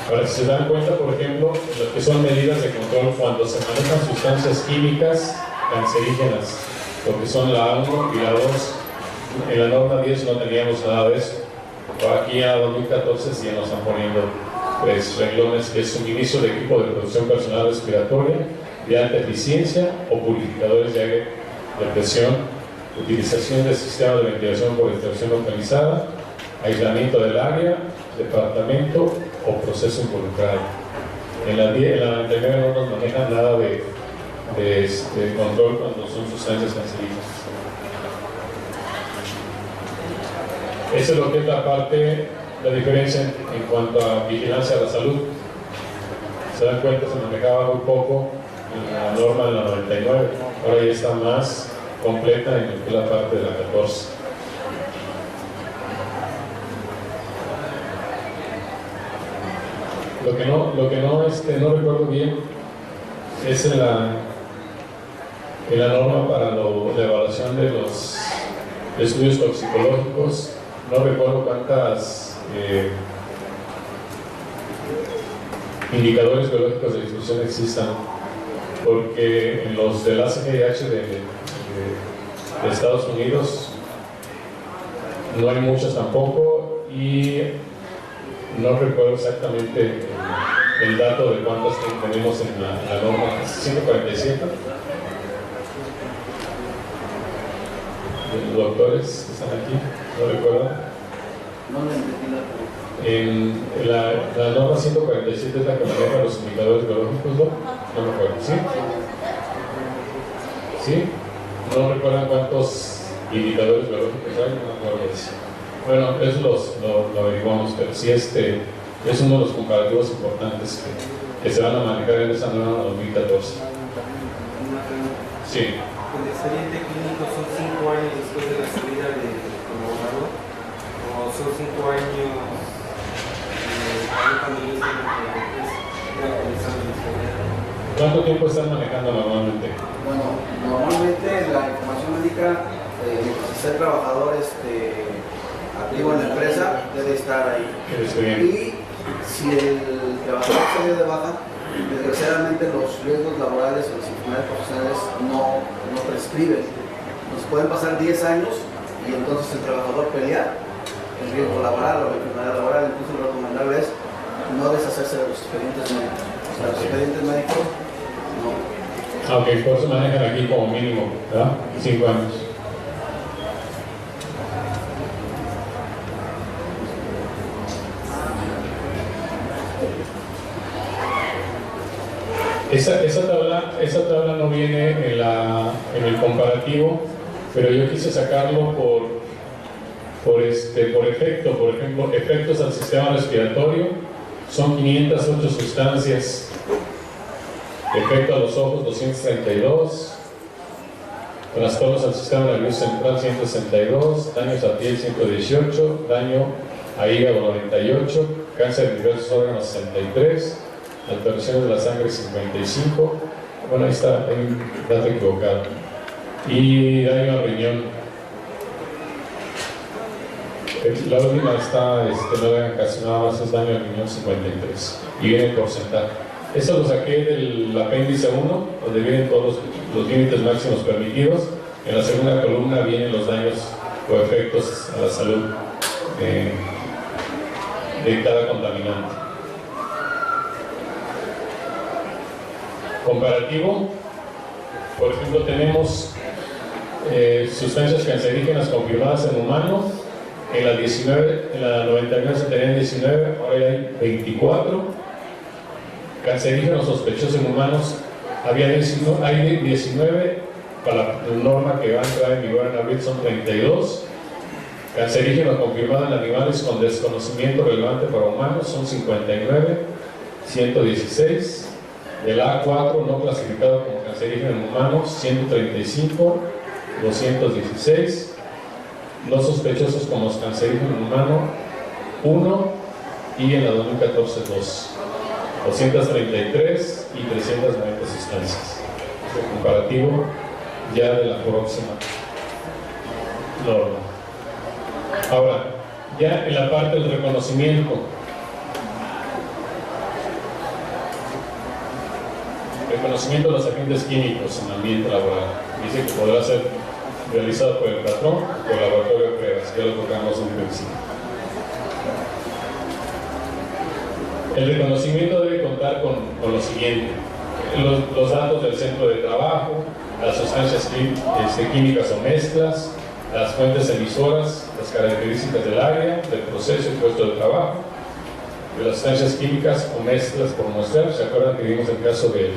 Ahora, si se dan cuenta, por ejemplo, lo que son medidas de control cuando se manejan sustancias químicas cancerígenas, lo que son la 1 y la 2, en la norma 10 no teníamos nada de eso. Aquí a 2014 sí nos están poniendo tres renglones, que es suministro de equipo de producción personal respiratoria de alta eficiencia o purificadores de aire de presión, utilización de sistemas de ventilación por extracción localizada, aislamiento del área, departamento o proceso involucrado. En la 99 no nos manejan nada de control cuando son sustancias cancerígenas. Esa es lo que es la diferencia en cuanto a vigilancia a la salud. Se dan cuenta, se manejaba muy poco en la norma de la 99, ahora ya está más completa en lo que es la parte de la 14. Lo que no recuerdo bien es en la norma para la evaluación de los estudios toxicológicos. No recuerdo cuántas indicadores biológicos de exposición existan, porque en los del ACGIH de Estados Unidos no hay muchos tampoco, y no recuerdo exactamente el dato de cuántos tenemos en la norma 147. Los doctores que están aquí, ¿no recuerdan? En la norma 147 es la que maneja los indicadores biológicos, ¿no? No me acuerdo, ¿sí? ¿Sí? no recuerdan cuántos indicadores biológicos hay, no me acuerdo de eso. Bueno, eso lo averiguamos, pero sí es uno de los comparativos importantes que se van a manejar en esa nueva 2014. Sí. ¿El expediente clínico son 5 años después de la salida del colaborador? ¿O son 5 años cuando yo estoy realizando el expediente? ¿Cuánto tiempo están manejando normalmente? Bueno, normalmente la información médica, si el trabajador activo en la empresa, debe estar ahí. Y si el trabajador salió de baja, desgraciadamente los riesgos laborales o las enfermedades profesionales no prescriben. Nos pueden pasar 10 años y entonces el trabajador pelea el riesgo laboral o la enfermedad laboral. Entonces lo recomendable es no deshacerse de los expedientes médicos. O sea, los expedientes médicos no. Ok, por eso manejan aquí como mínimo, ¿verdad? 5 años. Esa tabla no viene en el comparativo, pero yo quise sacarlo por efecto. Por ejemplo, efectos al sistema respiratorio son 508 sustancias, efecto a los ojos 232, trastornos al sistema nervioso central 162, daños a piel 118, daño a hígado 98, cáncer de diversos órganos 63, alteraciones de la sangre 55, bueno, ahí está, hay un dato equivocado, y daño al riñón. La última está, no le hagan caso, nada más es daño al riñón 53, y viene el porcentaje. Eso lo saqué del apéndice 1, donde vienen todos los límites máximos permitidos. En la segunda columna vienen los daños o efectos a la salud de cada contaminante. Comparativo, por ejemplo, tenemos sustancias cancerígenas confirmadas en humanos. En la 99 se tenían 19, ahora hay 24. Cancerígenos sospechosos en humanos, hay 19, para la norma que va a entrar en vigor en abril son 32. Cancerígenos confirmados en animales con desconocimiento relevante para humanos son 59, 116. El A4 no clasificado como cancerígeno en humanos, 135, 216. No sospechosos como cancerígeno en humano, 1, y en la 2014, 2. 233 y 390 sustancias. El comparativo ya de la próxima norma. Ahora, ya en la parte del reconocimiento. Reconocimiento de los agentes químicos en el ambiente laboral. Dice que podrá ser realizado por el patrón o por el laboratorio de pruebas. Ya lo tocamos en un principio. El reconocimiento debe contar con lo siguiente: los datos del centro de trabajo, las sustancias químicas o mezclas, las fuentes emisoras, las características del área, del proceso y puesto de trabajo, de las sustancias químicas o mezclas por muestrar. ¿Se acuerdan que vimos el caso del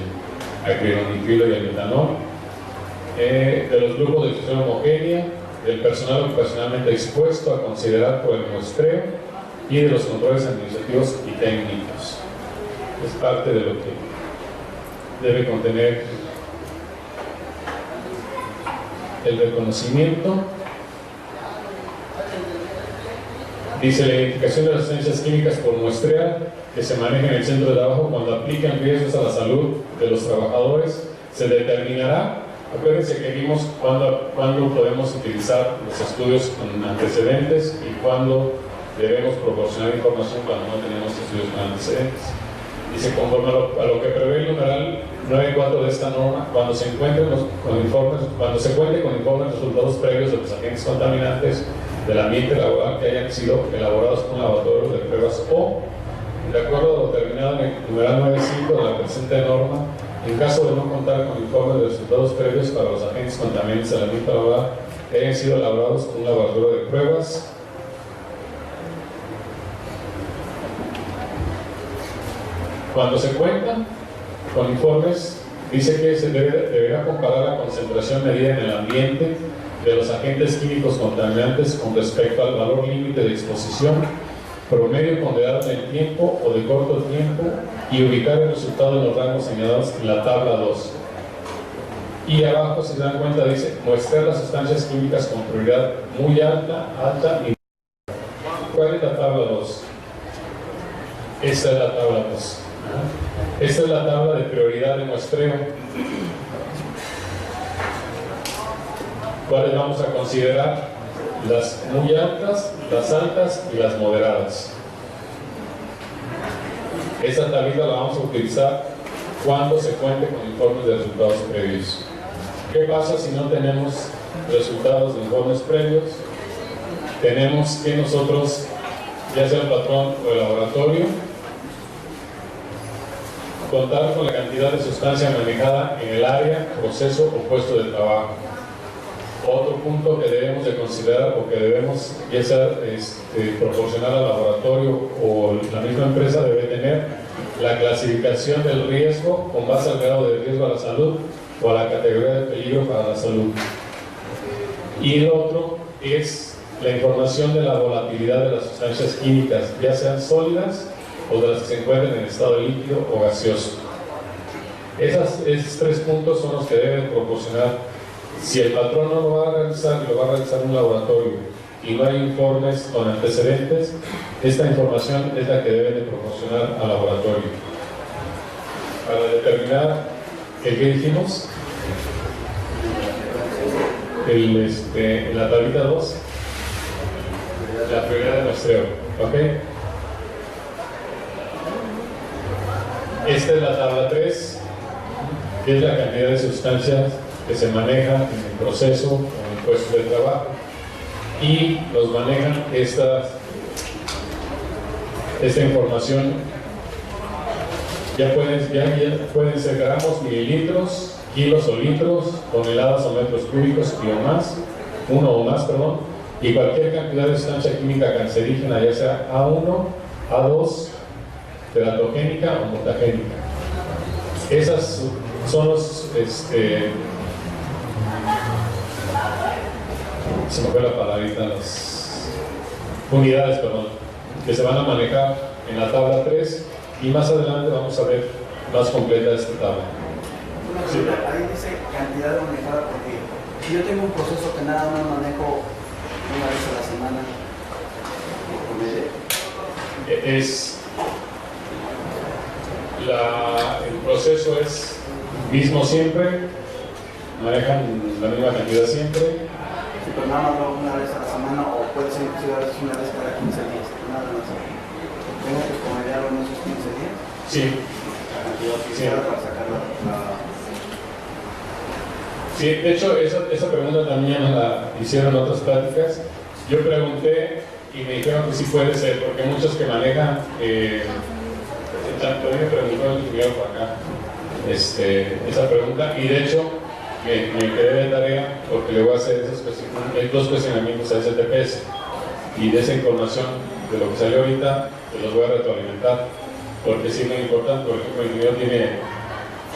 acrilonitrilo y el metanol? De los grupos de difusión homogénea, del personal ocupacionalmente expuesto a considerar por el muestreo y de los controles administrativos y técnicos. Es parte de lo que debe contener el reconocimiento. Dice: la identificación de las sustancias químicas por muestrear que se manejan en el centro de trabajo cuando aplican riesgos a la salud de los trabajadores se determinará. Acuérdense que vimos cuándo podemos utilizar los estudios con antecedentes y cuándo debemos proporcionar información cuando no tenemos estudios con antecedentes. Dice: conforme a lo que prevé el numeral 9.4 de esta norma, cuando se cuente con informes de resultados previos de los agentes contaminantes del ambiente laboral que hayan sido elaborados por un laboratorio de pruebas o, de acuerdo a lo determinado en el numeral 9.5 de la presente norma, en caso de no contar con informes de resultados previos para los agentes contaminantes del ambiente laboral que hayan sido elaborados por un laboratorio de pruebas, cuando se cuentan con informes dice que se deberá comparar la concentración medida en el ambiente de los agentes químicos contaminantes con respecto al valor límite de exposición, promedio ponderado en el tiempo o de corto tiempo, y ubicar el resultado en los rangos señalados en la tabla 2. Y abajo, si se dan cuenta, dice muestrar las sustancias químicas con prioridad muy alta, alta y... ¿Cuál es la tabla 2? Esta es la tabla 2. Esta es la tabla de prioridad de muestreo. ¿Cuáles vamos a considerar? Las muy altas, las altas y las moderadas. Esta tablita la vamos a utilizar cuando se cuente con informes de resultados previos. ¿Qué pasa si no tenemos resultados de informes previos? Tenemos que nosotros, ya sea el patrón o el laboratorio, contar con la cantidad de sustancia manejada en el área, proceso o puesto de trabajo. Otro punto que debemos de considerar o que debemos ya sea proporcionar al laboratorio o la misma empresa debe tener la clasificación del riesgo con base al grado de riesgo a la salud o a la categoría de peligro para la salud. Y el otro es la información de la volatilidad de las sustancias químicas, ya sean sólidas o de las que se encuentren en estado líquido o gaseoso. Esos 3 puntos son los que deben proporcionar. Si el patrón no lo va a realizar, lo va a realizar un laboratorio y no hay informes con antecedentes, esta información es la que deben de proporcionar al laboratorio. Para determinar el que dijimos, en la tablita 2, la prioridad de muestreo, ¿ok? Esta es la tabla 3, que es la cantidad de sustancias que se manejan en el proceso o en el puesto de trabajo, y nos manejan esta información. Ya pueden ser gramos, mililitros, kilos o litros, toneladas o metros cúbicos y o más, uno o más, perdón, y cualquier cantidad de sustancia química cancerígena, ya sea A1, A2, teratogénica o mutagénica. Esas son los se me fue la palabrita, las unidades, perdón, que se van a manejar en la tabla 3, y más adelante vamos a ver más completa esta tabla. Sí. Ahí dice cantidad manejada, porque si yo tengo un proceso que nada más manejo una vez a la semana, el proceso es mismo siempre, manejan la misma cantidad siempre. Pero nada más una vez a la semana, o puede ser inclusive a veces una vez cada 15 días, nada más. ¿Tengo que promediarlo en esos 15 días? Sí. La cantidad oficial para sacar la... Sí, de hecho, esa pregunta también la hicieron en otras pláticas. Yo pregunté y me dijeron que sí puede ser, porque muchos que manejan, también me preguntó el ingeniero por acá esa pregunta, y de hecho me quedé de tarea porque le voy a hacer hay 2 cuestionamientos a STPS, y de esa información de lo que salió ahorita te los voy a retroalimentar, porque sí es muy importante. Por ejemplo, el ingeniero tiene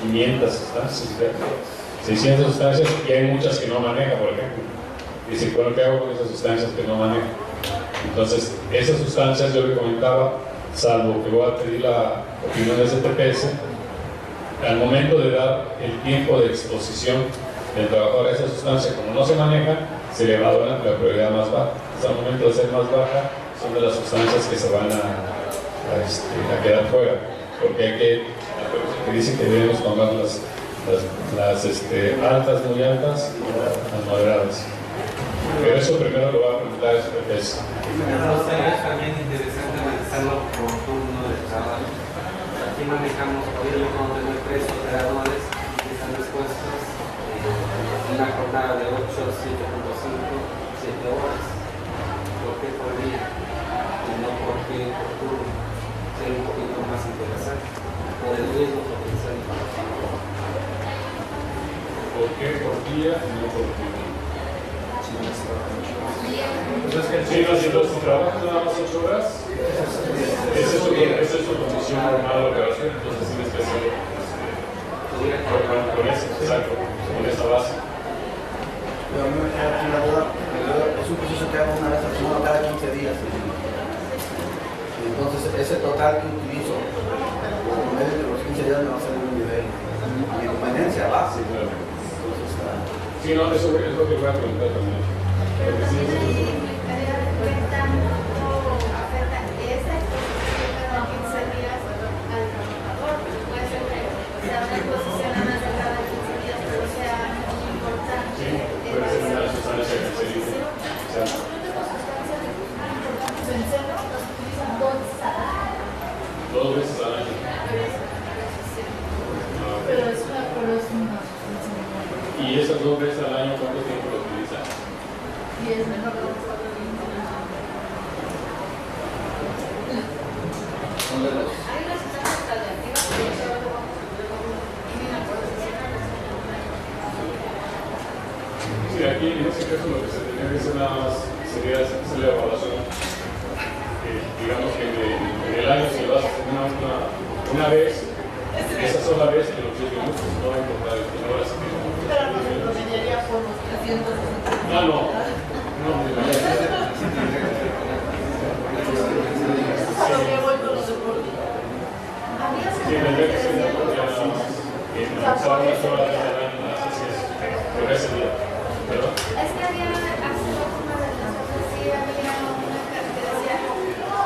500 sustancias, 600 sustancias, y hay muchas que no maneja, por ejemplo. Y si, bueno, ¿qué hago con esas sustancias que no maneja? Entonces, esas sustancias yo le comentaba, salvo que voy a pedir la opinión de STPS, al momento de dar el tiempo de exposición del trabajador a esa sustancia, como no se maneja, se le va a dar la prioridad más baja. Entonces, al momento de ser más baja, son de las sustancias que se van a quedar fuera, porque hay que dice que debemos tomar las altas, muy altas, y las moderadas. Pero eso primero lo va a preguntar a STPS. Es también interesante analizarlo por turno de trabajo. Aquí manejamos, hoy yo puedo tener 3 operadores que están dispuestos en una jornada de 8, 7.5, 7 horas. ¿Por qué por día? Y no por qué por turno. Sería un poquito más interesante. Por el riesgo potencial. ¿Por qué por día y no por turno? Si los trabajas nada más 8 horas, esa es su condición normal de operación, entonces tienes que hacerlo. Exacto, con esa base. Pero a mí me queda aquí la duda, es un proceso que hago una vez al semana, cada 15 días. Entonces, ese total que utilizo, por medio de los 15 días me va a salir un nivel, mi conveniencia base. Entonces, sí, no, eso es lo que voy a preguntar también. Porque sí, dos veces al año. Pero es una próxima. ¿Y esas dos veces al año cuánto tiempo lo utilizan? Y es mejor son de los... Sí, aquí en ese caso lo que se tenía que hacer nada más sería hacer la evaluación. Digamos que en el año si lo vas a hacer una vez, esa sola vez en los 10 minutos, no va a importar el tiempo. pero no se promediaría por los 300. Ah, no. No, Lo que voy con los deportes. sí, tendría que ser ya nada más. Usar una sola vez al año, así es, por ese día. ¿Verdad? Es que había, hace una de las cosas, sí había una que decía,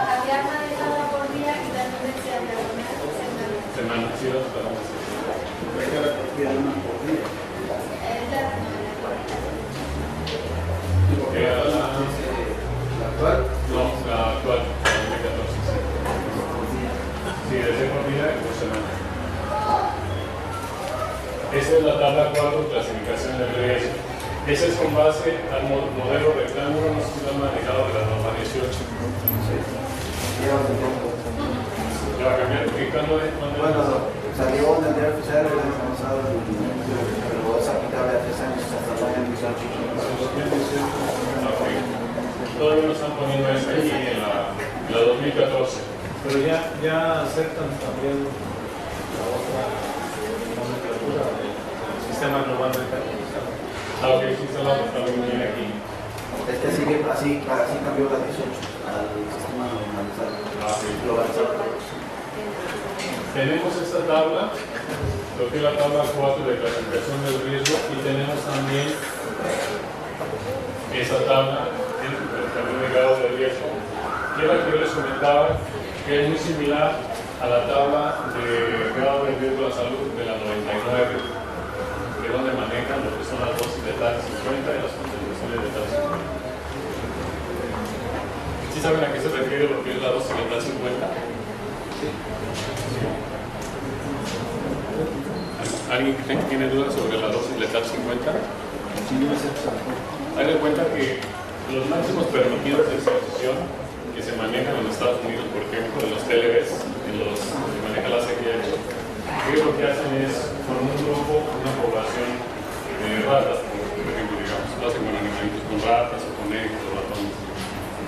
había manejado por día y también decía diagonal semana. Semana, sí, dos semanas. ¿Por qué ahora prefieren una por día? ¿Y por qué la actual? No, la actual, la 2014. Sí, desde por día y por semana. Esa es la tabla 4, clasificación del riesgo. Esa es con base al modelo rectángulo, no se ha manejado de la norma 18. Lleva un tiempo. ¿Ya va a cambiar? ¿Y cuándo es? Bueno, salió en el diario oficial el año pasado, pero es aplicable a 3 años hasta el año 2018. Todavía no están poniendo esta aquí en la 2014. Pero ya aceptan también la otra nomenclatura del sistema global de cálculo. Ah, ok, sí, está la otra también viene aquí. Es que sigue así cambió la 18 al sistema normalizado. Ah, sí. Globalizado. Tenemos esta tabla, lo que es la tabla 4 de clasificación del riesgo, y tenemos también esa tabla también de grado de riesgo, que era la que yo les comentaba, que es muy similar a la tabla de grado de riesgo de la salud de la 99, que es donde manejan lo que son las dosis de TAC 50 y las concentraciones de TAC 50. ¿Sí saben a qué se refiere lo que es la dosis de TAC 50? ¿Alguien que tiene dudas sobre la dosis letal 50? Hay de cuenta que los máximos permitidos de exposición que se manejan en Estados Unidos, por ejemplo, en los TLBs, en los que maneja la CGH, ellos lo que hacen es, con un grupo, una población de ratas, por ejemplo, digamos, lo hacen con animalitos, con ratas o con negros, ratones,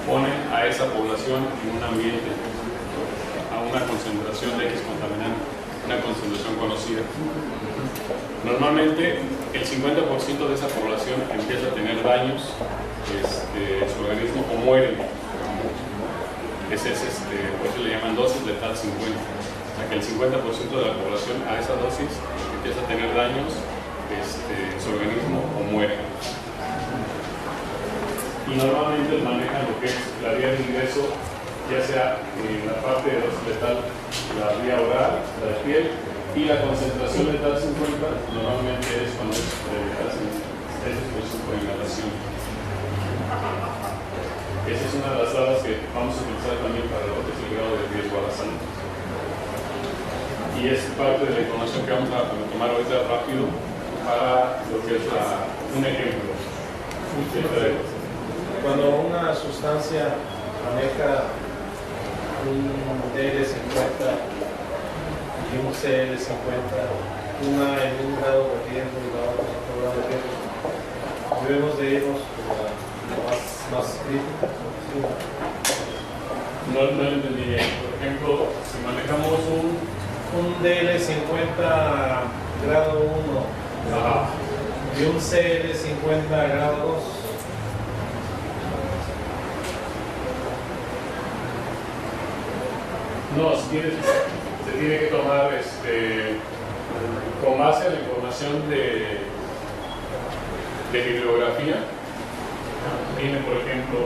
ponen a esa población en un ambiente, a una concentración de X contaminante, una concentración conocida. Normalmente el 50% de esa población empieza a tener daños en su organismo o mueren. Ese es, por eso le llaman dosis letal 50. O sea que el 50% de la población a esa dosis empieza a tener daños en su organismo o muere. Y normalmente manejan lo que es la vía de ingreso, ya sea en la parte de dosis letal, la vía oral, la de piel, y la concentración letal 50 normalmente es cuando es por inhalación. Esa es una de las tablas que vamos a utilizar también para lo que es el grado de riesgo a la salud. Y es parte de la información que vamos a tomar ahorita rápido para lo que es un ejemplo. Cuando una sustancia maneja un DL50 y un CL50, una en un grado de riesgo y la otra en otro grado de riesgo, debemos de irnos por la más crítica. No lo entendí bien. Por ejemplo, si manejamos Un DL50 grado 1 Ajá. de un C de 50 grado 2. No, se tiene que tomar con base a la información de bibliografía. Viene, por ejemplo,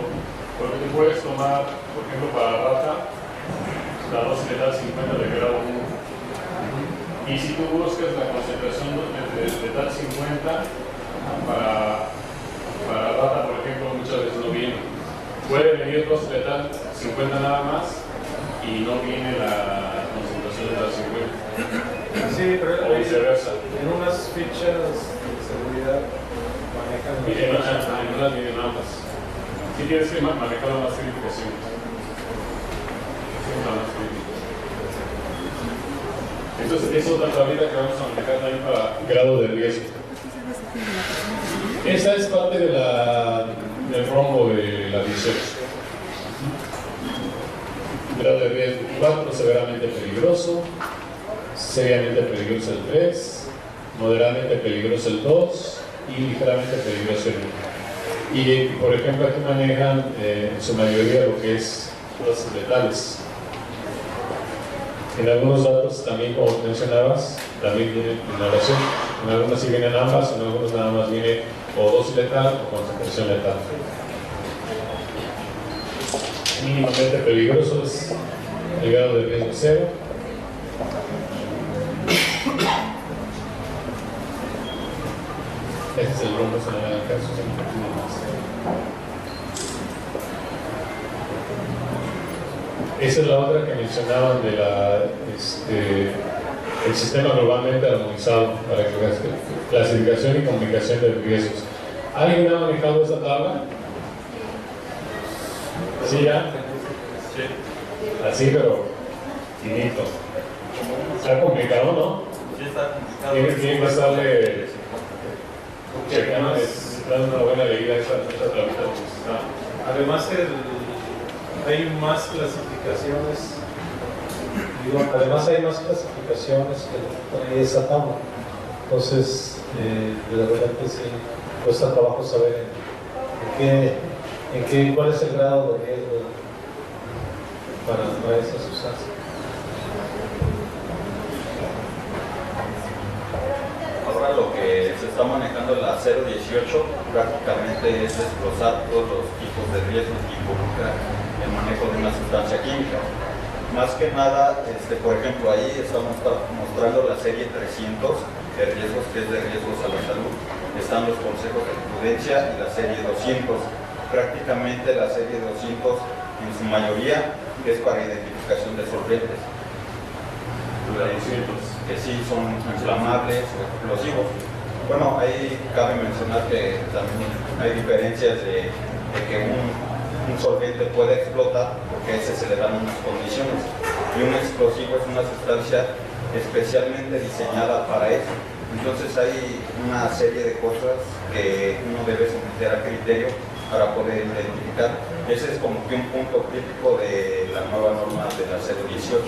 porque tú puedes tomar, por ejemplo, para rata, la dosis letal 50 de grado 1. Y si tú buscas la concentración de letal 50 para rata, por ejemplo, muchas veces no viene. Puede venir dosis letal 50 nada más y no viene la concentración de letal 50. Sí, pero O viceversa. en unas fichas de seguridad manejan. En unas vienen ambas. Si tienes que manejar las certificaciones. Entonces, eso es la tablita que vamos a manejar también para grado de riesgo. Esta es parte de del rombo de la 18. Grado de riesgo 4, severamente peligroso. Seriamente peligroso el 3. Moderadamente peligroso el 2. Y ligeramente peligroso el 1. Y, por ejemplo, aquí manejan en su mayoría lo que es dosis letales. En algunos datos también, como mencionabas, también viene inhalación. En algunos sí vienen ambas, en algunos nada más viene o dosis letal o concentración letal. Mínimamente peligroso es el grado de riesgo 0. Este es el rombo en el caso. Esa es la otra que mencionaban de el sistema globalmente armonizado para clasificación y comunicación de riesgos. ¿Alguien ha manejado esa tabla? ¿Sí ya? Sí. Así, pero finito. Está complicado, ¿no? Sí, está complicado. Tiene que estarle checando, dando una buena leída a esa tablita. Además, hay más clasificaciones. Además hay más clasificaciones que esa tabla. Entonces, de repente sí cuesta trabajo saber cuál es el grado de riesgo para esa sustancia. Ahora lo que se está manejando en la 018 prácticamente es desglosar todos los tipos de riesgos que involucran el manejo de una sustancia química. Más que nada, por ejemplo, ahí estamos mostrando la serie 300 de riesgos, que es de riesgos a la salud. Están los consejos de prudencia y la serie 200. Prácticamente la serie 200 en su mayoría es para identificación de solventes. Que sí son inflamables o explosivos. Bueno, ahí cabe mencionar que también hay diferencias de que un solvente puede explotar porque a ese se le dan unas condiciones y un explosivo es una sustancia especialmente diseñada para eso. Entonces hay una serie de cosas que uno debe someter a criterio para poder identificar. Ese es como que un punto crítico de la nueva norma de la 018.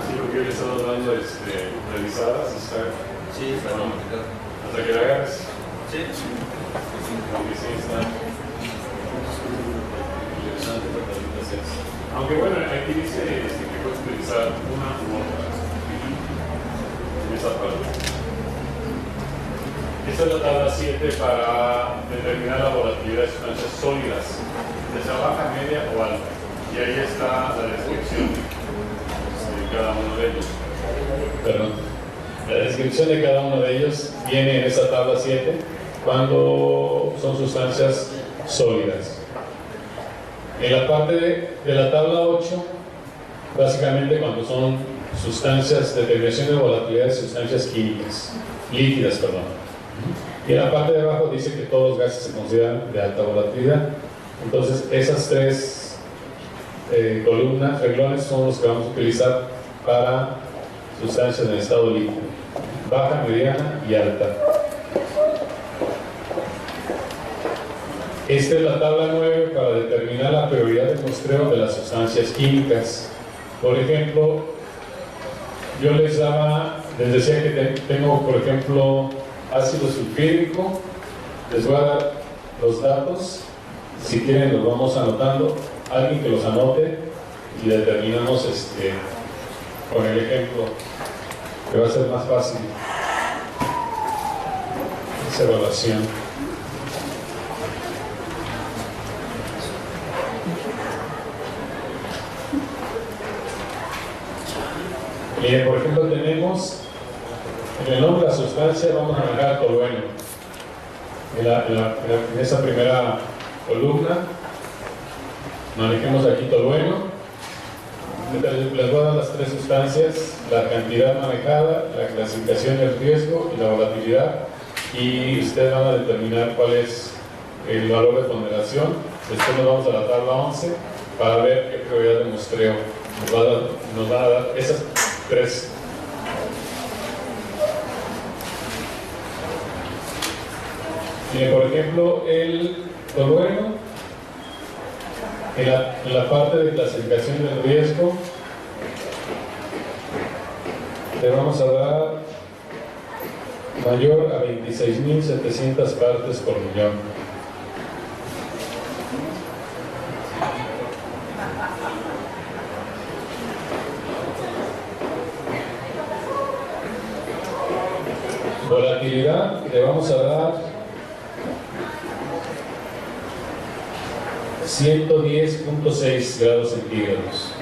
Sí, lo que yo le estaba dando revisadas, está. Sí, está complicado. Hasta que la agarres. Sí. Aunque sí está interesante para también hacer. Aunque bueno, aquí dice que puedes utilizar una u otra en esta parte. Esta es la tabla 7 para determinar la volatilidad de sustancias sólidas, de sea baja, media o alta. Y ahí está la descripción de cada uno de ellos. Perdón. La descripción de cada uno de ellos viene en esta tabla 7 cuando son sustancias sólidas. En la parte de la tabla 8, básicamente cuando son sustancias, determinación de volatilidad de sustancias químicas, líquidas, perdón. Y en la parte de abajo dice que todos los gases se consideran de alta volatilidad. Entonces, esas tres renglones son los que vamos a utilizar para sustancias en estado líquido: baja, mediana y alta. Esta es la tabla 9 para determinar la prioridad de muestreo de las sustancias químicas. Por ejemplo, yo les decía que tengo, por ejemplo, ácido sulfídrico. Les voy a dar los datos, si quieren los vamos anotando, alguien que los anote y determinamos con el ejemplo, que va a ser más fácil esa evaluación. Miren, por ejemplo, tenemos en el nombre de la sustancia, vamos a manejar tolueno. En esa primera columna, manejemos aquí tolueno. Les voy a dar las tres sustancias: la cantidad manejada, la clasificación del riesgo y la volatilidad. Y ustedes van a determinar cuál es el valor de ponderación. Después nos vamos a la tabla 11 para ver qué probabilidad de muestreo nos va a dar esas tres. Miren, por ejemplo, el tolueno, en la parte de clasificación del riesgo, le vamos a dar mayor a 26.700 partes por millón. Volatilidad le vamos a dar 110.6 grados centígrados.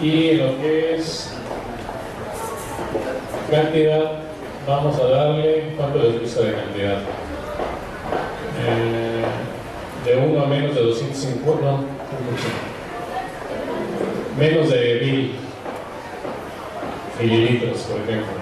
Y en lo que es cantidad, vamos a darle, ¿cuánto les gusta de cantidad? De 1 a menos de 250, no, menos de 1000 mililitros, por ejemplo.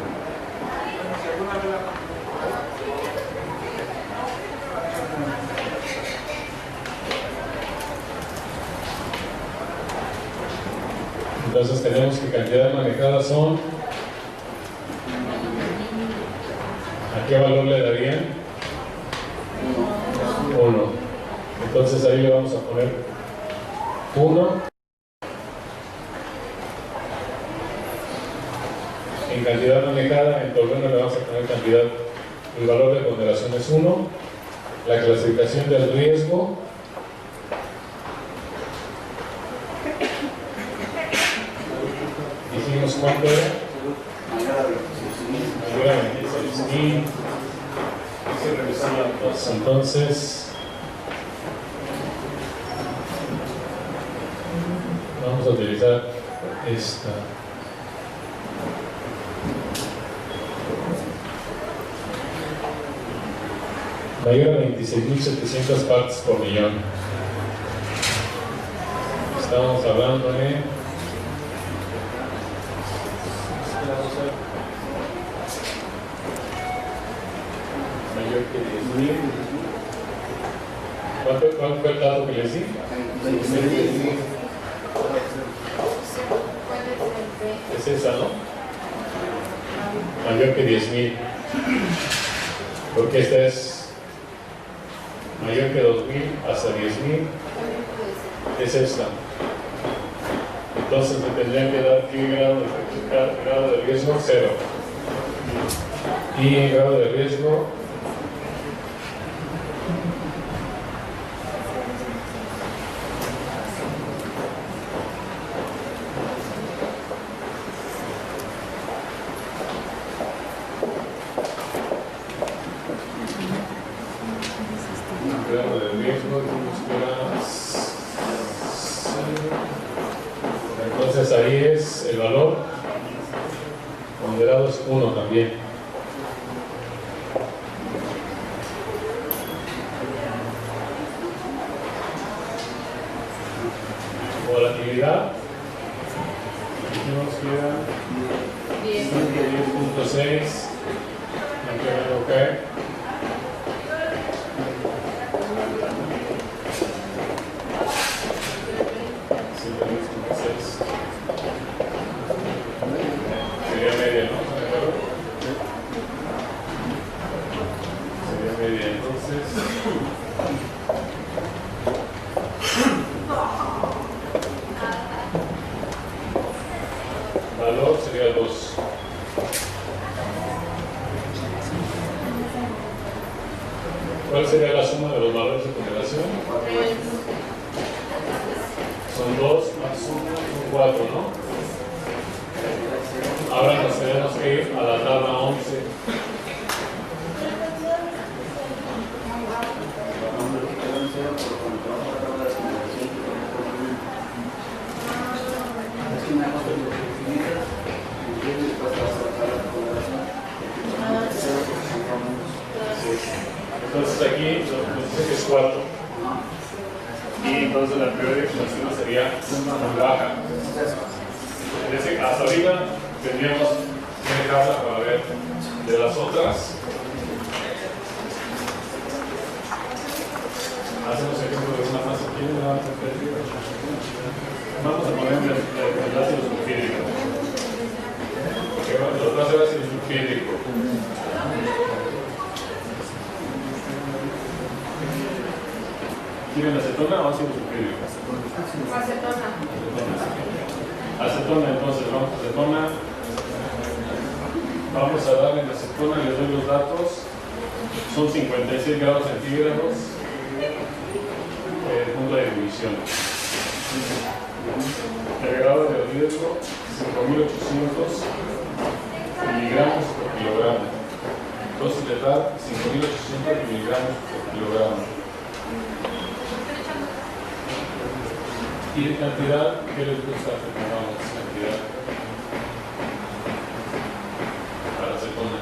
Entonces tenemos que cantidad manejada son, ¿a qué valor le darían? 1. Entonces ahí le vamos a poner 1. En cantidad manejada, en tolueno le vamos a poner cantidad, el valor de ponderación es 1. La clasificación del riesgo, dijimos cuánto era, mayor a 26.000. Entonces vamos a utilizar esta. Mayor a 26.700 partes por millón. Estamos hablando de mayor que 10.000. ¿Cuál fue el dato que les di? 26.000. Es esa, ¿no? Mayor que 10.000. Porque esta es mayor que 2.000 hasta 10.000. Es esta. Entonces me tendrían que dar ¿qué grado de riesgo? 0. Y el grado de riesgo entonces ahí es el valor ponderado es 1 también. Volatilidad dijimos que era 10.6. Ok. Sería media, ¿no? media, entonces. Valor sería 2. ¿Cuál sería la suma de los valores de ponderación? Son 2 más 1, son 4, ¿no? Ahora nos tenemos que ir a la tabla 11. Entonces aquí nos dice que es 4. Y entonces la prioridad de expansión sería baja. Es decir, hasta ahorita tendríamos que dejarla para ver de las otras. Hacemos ejemplo de una más aquí. Vamos a poner el ácido sulfídrico. Los dos es ácido sulfídrico. ¿Quieren acetona o ácido sulfídrico? Acetona. Acetona, entonces vamos a acetona. Vamos a darle en acetona, les doy los datos. Son 56 grados centígrados. El punto de ebullición. El grado de riesgo 5.800 miligramos por kilogramo. Dosis letal 5.800 miligramos por kilogramo. ¿Y de cantidad? ¿Qué les gusta? Cantidad para acetona.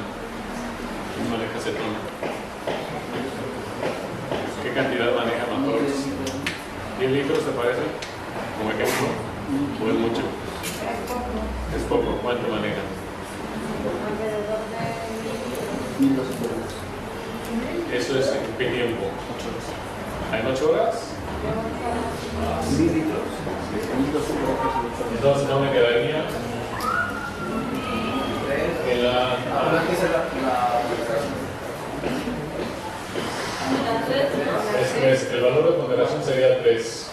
¿Quién maneja acetona? ¿Qué cantidad maneja Matrox? ¿10 litros te parece? Como ejemplo. ¿O es mucho? Es poco. ¿Cuánto manejan? Alrededor de 1.200. ¿Eso es en qué tiempo? 8 horas. ¿En 8 horas? Entonces no me quedaría en la el valor de ponderación sería 3.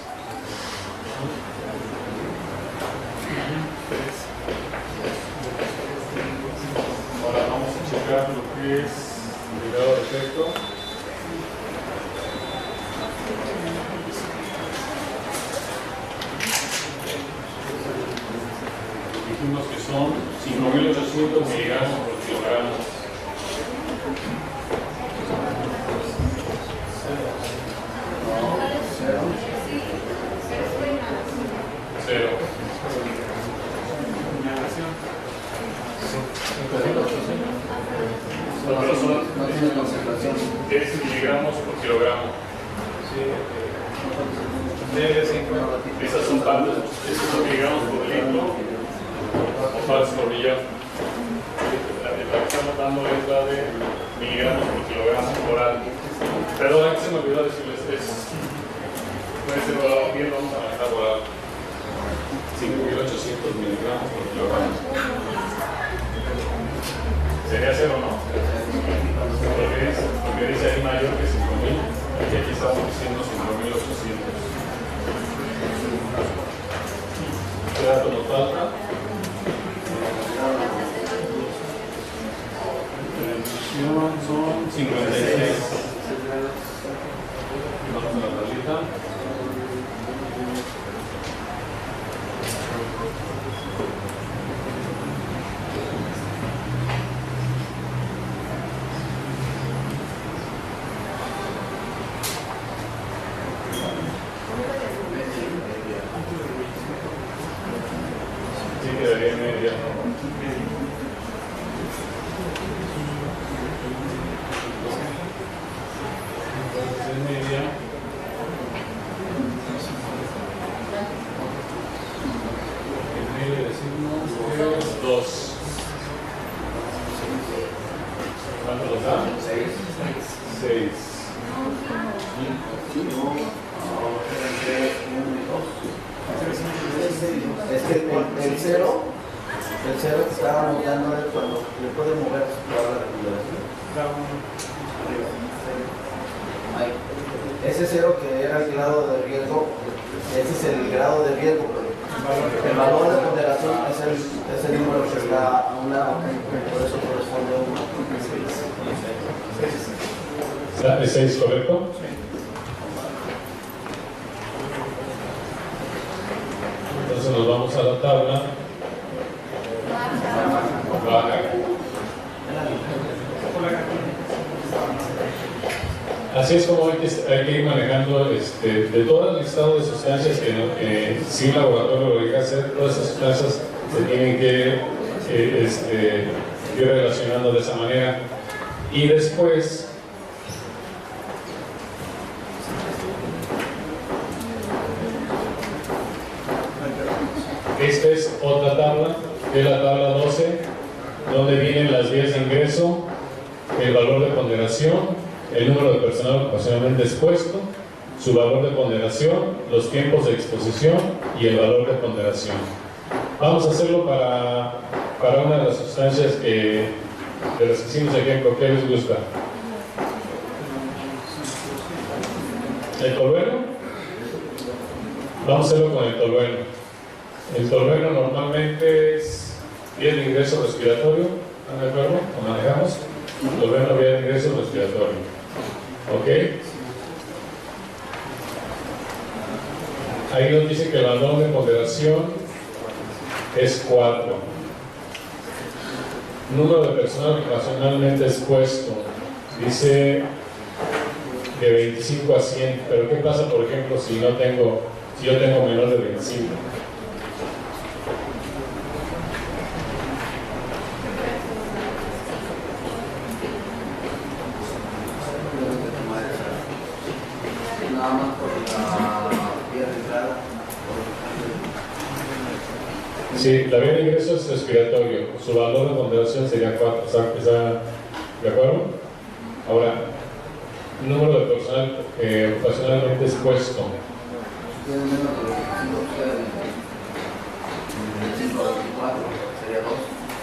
Ahora vamos a checar lo que es el grado de efecto. Dijimos que son 5.800 miligramos por kilogramo. Cero. Pero son 10 miligramos por kilogramo. Esas son tantas, esos son miligramos por litro. Falso por millón. La que estamos dando es la de miligramos por kilogramo oral. Perdón, se me olvidó decirles eso. Puede ser oral bien, vamos a manejar oral. 5.800 miligramos por kilogramo. Sería cero, ¿no? Porque dice ahí mayor que 5.000 y aquí estamos diciendo 5.800. ¿Qué dato nos falta? Son 56. Vamos a la tablita. Sí, quedaría en media. ¿Cuánto nos da? 6. Es que el cero que estábamos dando cuando le puede mover la hora de ponderación. ese 0 que era el grado de riesgo, ese es el grado de riesgo. El valor de ponderación es el número que está a un lado, por eso corresponde a 1. ¿Es 6 correcto? Entonces nos vamos a la tabla. Baja. Así es como hay que ir manejando de todo el listado de sustancias que si un laboratorio lo deja hacer, todas esas sustancias se tienen que ir relacionando de esa manera. Y después esta es otra tabla, que es la tabla 12, donde vienen las vías de ingreso, el valor de ponderación, el número de personal ocupacionalmente expuesto, su valor de ponderación, los tiempos de exposición y el valor de ponderación. Vamos a hacerlo para una de las sustancias de las que hicimos ejemplo. ¿Qué les gusta? ¿El tolueno? Vamos a hacerlo con el tolueno. El tolueno normalmente es vía de ingreso respiratorio. ¿Están de acuerdo? ¿Lo manejamos? El tolueno vía de ingreso respiratorio. ¿Ok? Ahí nos dice que el valor de ponderación es 4. Número de personal ocupacionalmente expuesto. Dice de 25 a 100. Pero ¿qué pasa, por ejemplo, si yo tengo menor de 25? Sí, la vía de ingreso es respiratorio, su valor de ponderación sería 4, ¿de acuerdo? Ahora, número de personal ocupacionalmente expuesto.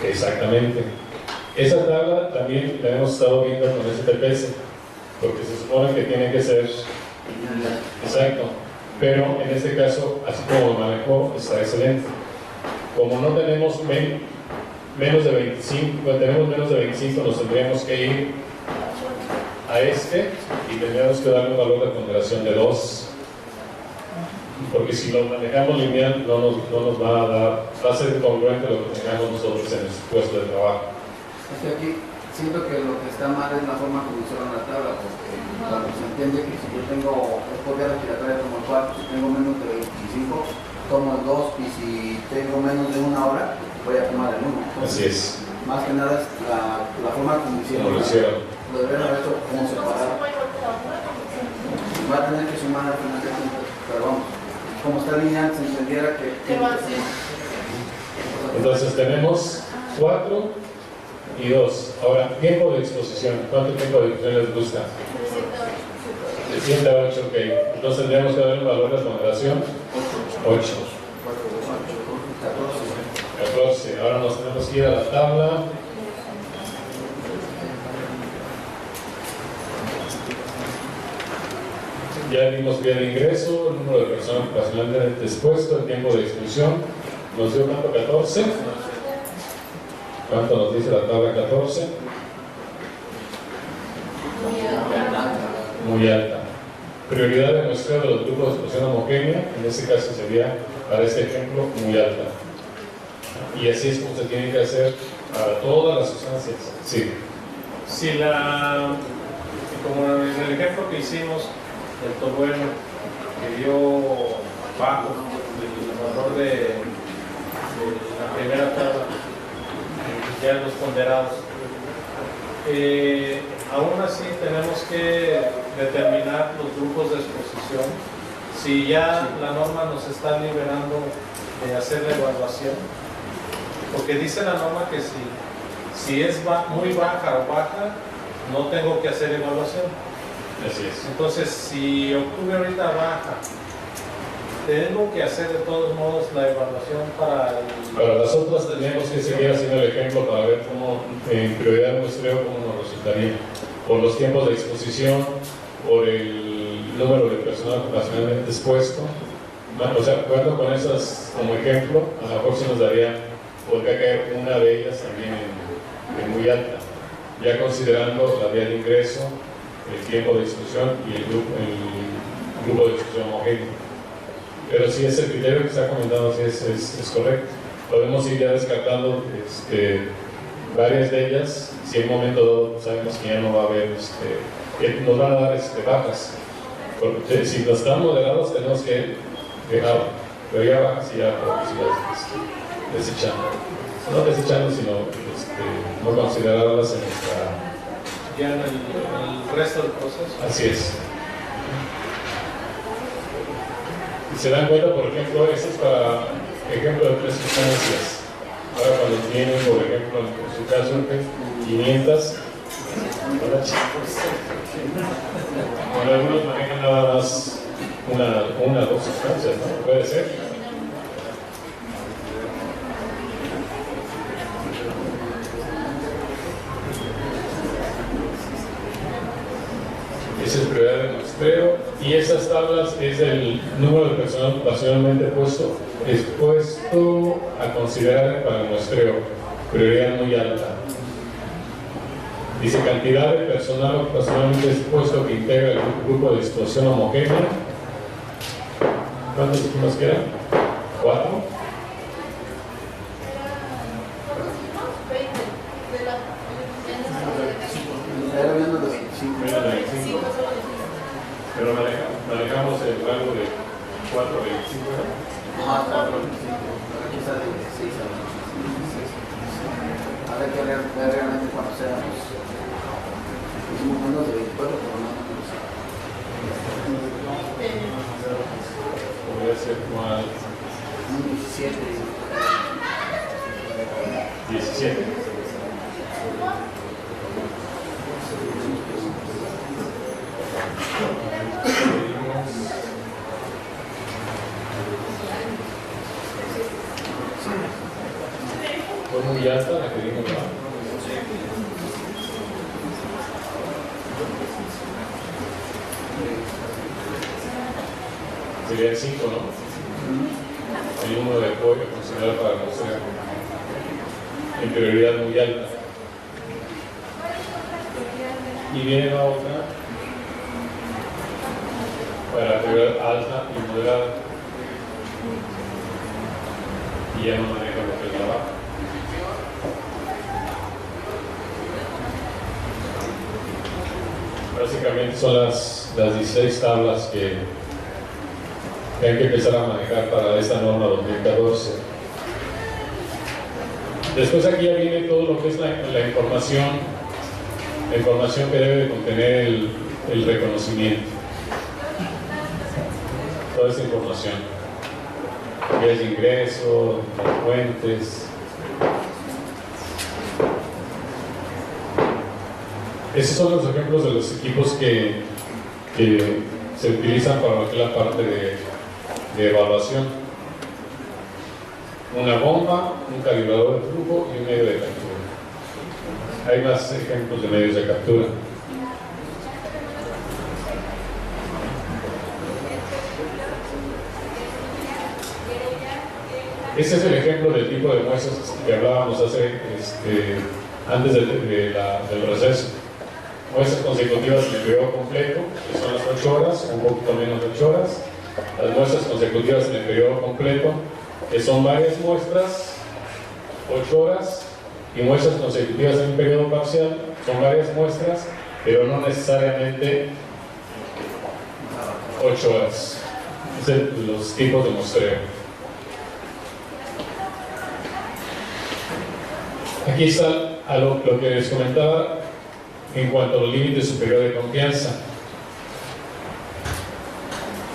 Exactamente. Esa tabla también la hemos estado viendo con STPS, porque se supone que tiene que ser exacto, pero en este caso, así como lo manejó, está excelente. Como no tenemos menos de 25, tenemos menos de 25, nos tendríamos que ir a y tendríamos que darle un valor de ponderación de 2, porque si lo manejamos lineal no nos va a dar, va a ser incongruente lo que tengamos nosotros en nuestro puesto de trabajo. Es que aquí siento que lo que está mal es la forma como hicieron la tabla, porque cuando se entiende que si yo tengo por vía respiratoria tomo el 4, si tengo menos de 25 tomo el 2, y si tengo menos de 1 hora voy a tomar el 1. Así es. Más que nada es la forma como hicieron. Lo deberían haber hecho como separado. Va a tener que sumar al final de cuentas, pero vamos, como está lineal se entendiera que entonces tenemos 4 y 2. Ahora, tiempo de exposición. ¿Cuánto tiempo de exposición les gusta? De 7 a 8, ok. Entonces tendríamos que dar un valor de ponderación 8. 14. Ahora nos tenemos que ir a la tabla. Ya vimos vía de ingreso, el número de personas ocupacionalmente expuesto, el tiempo de exclusión. ¿Nos dio cuánto? 14. ¿Cuánto nos dice la tabla 14? Muy alta. Prioridad de muestreo de los grupos de exposición homogénea, en este caso sería, para este ejemplo, muy alta. Y así es como se tiene que hacer para todas las sustancias. Sí. Si como en el ejemplo que hicimos, el tolueno que dio bajo el valor de la primera tabla, ya los ponderados, aún así tenemos que determinar los grupos de exposición. Si ya la norma nos está liberando de hacer la evaluación, porque dice la norma que si es muy baja o baja, no tengo que hacer evaluación. Así es. Entonces, si octubre ahorita baja, tengo que hacer de todos modos la evaluación para las otras tendríamos que seguir haciendo el ejemplo para ver cómo, en prioridad de muestreo, cómo nos resultaría. Por los tiempos de exposición, por el número de personal ocupacionalmente expuesto. O sea, jugando con esas como ejemplo, a lo mejor se nos daría, podría caer una de ellas también en muy alta, ya considerando la vía de ingreso, el tiempo de discusión y el grupo de discusión homogéneo. Pero si ese criterio que está comentando sí es correcto. Podemos ir ya descartando varias de ellas, si en un momento dado sabemos que ya no va a haber, que nos van a dar bajas. Porque si las están moderadas tenemos que dejarlo, pero ya bajas y ya podemos ir desechando. No desechando, sino no considerarlas en nuestra... Ya en el resto del proceso. Así es. Y se dan cuenta, por ejemplo, esto es para ejemplo de 3 instancias. Ahora cuando tienen, por ejemplo, en su caso, 500, bueno, algunos manejan nada más una o 2 instancias, ¿no? Puede ser. Esa es prioridad de muestreo, y esas tablas es el número de personal ocupacionalmente expuesto a considerar para el muestreo, prioridad muy alta. Dice cantidad de personal ocupacionalmente expuesto que integra el grupo de disposición homogénea. ¿Cuántos nos quedan? 4. Pero manejamos el rango de 4 a 25, ¿no? Ajá, 4 a 25. Aquí está de 6 a 25. Habrá que ver realmente cuando sean los menos de 24, pero no menos. Podría ser más 17. 17. Fue muy alta la que vimos, ¿no? Sería el 5, ¿no? El número de apoyo considerado para mostrar en prioridad muy alta. Y viene la otra para prioridad alta y moderada. Y ya no maneja lo que es la baja. Básicamente son las 16 tablas que hay que empezar a manejar para esta norma 2014. Después aquí ya viene todo lo que es la información que debe de contener el reconocimiento. Toda esta información. Vías de ingreso, fuentes. Esos son los ejemplos de los equipos que se utilizan para la parte de evaluación. Una bomba, un calibrador de flujo y un medio de captura. Hay más ejemplos de medios de captura. Este es el ejemplo del tipo de muestras que hablábamos antes del receso. Muestras consecutivas en el periodo completo, que son las 8 horas, un poquito menos de 8 horas. Las muestras consecutivas en el periodo completo, que son varias muestras, 8 horas, y muestras consecutivas en un periodo parcial, son varias muestras, pero no necesariamente 8 horas. Son los tipos de muestreo. Aquí está lo que les comentaba en cuanto a los límites superiores de confianza.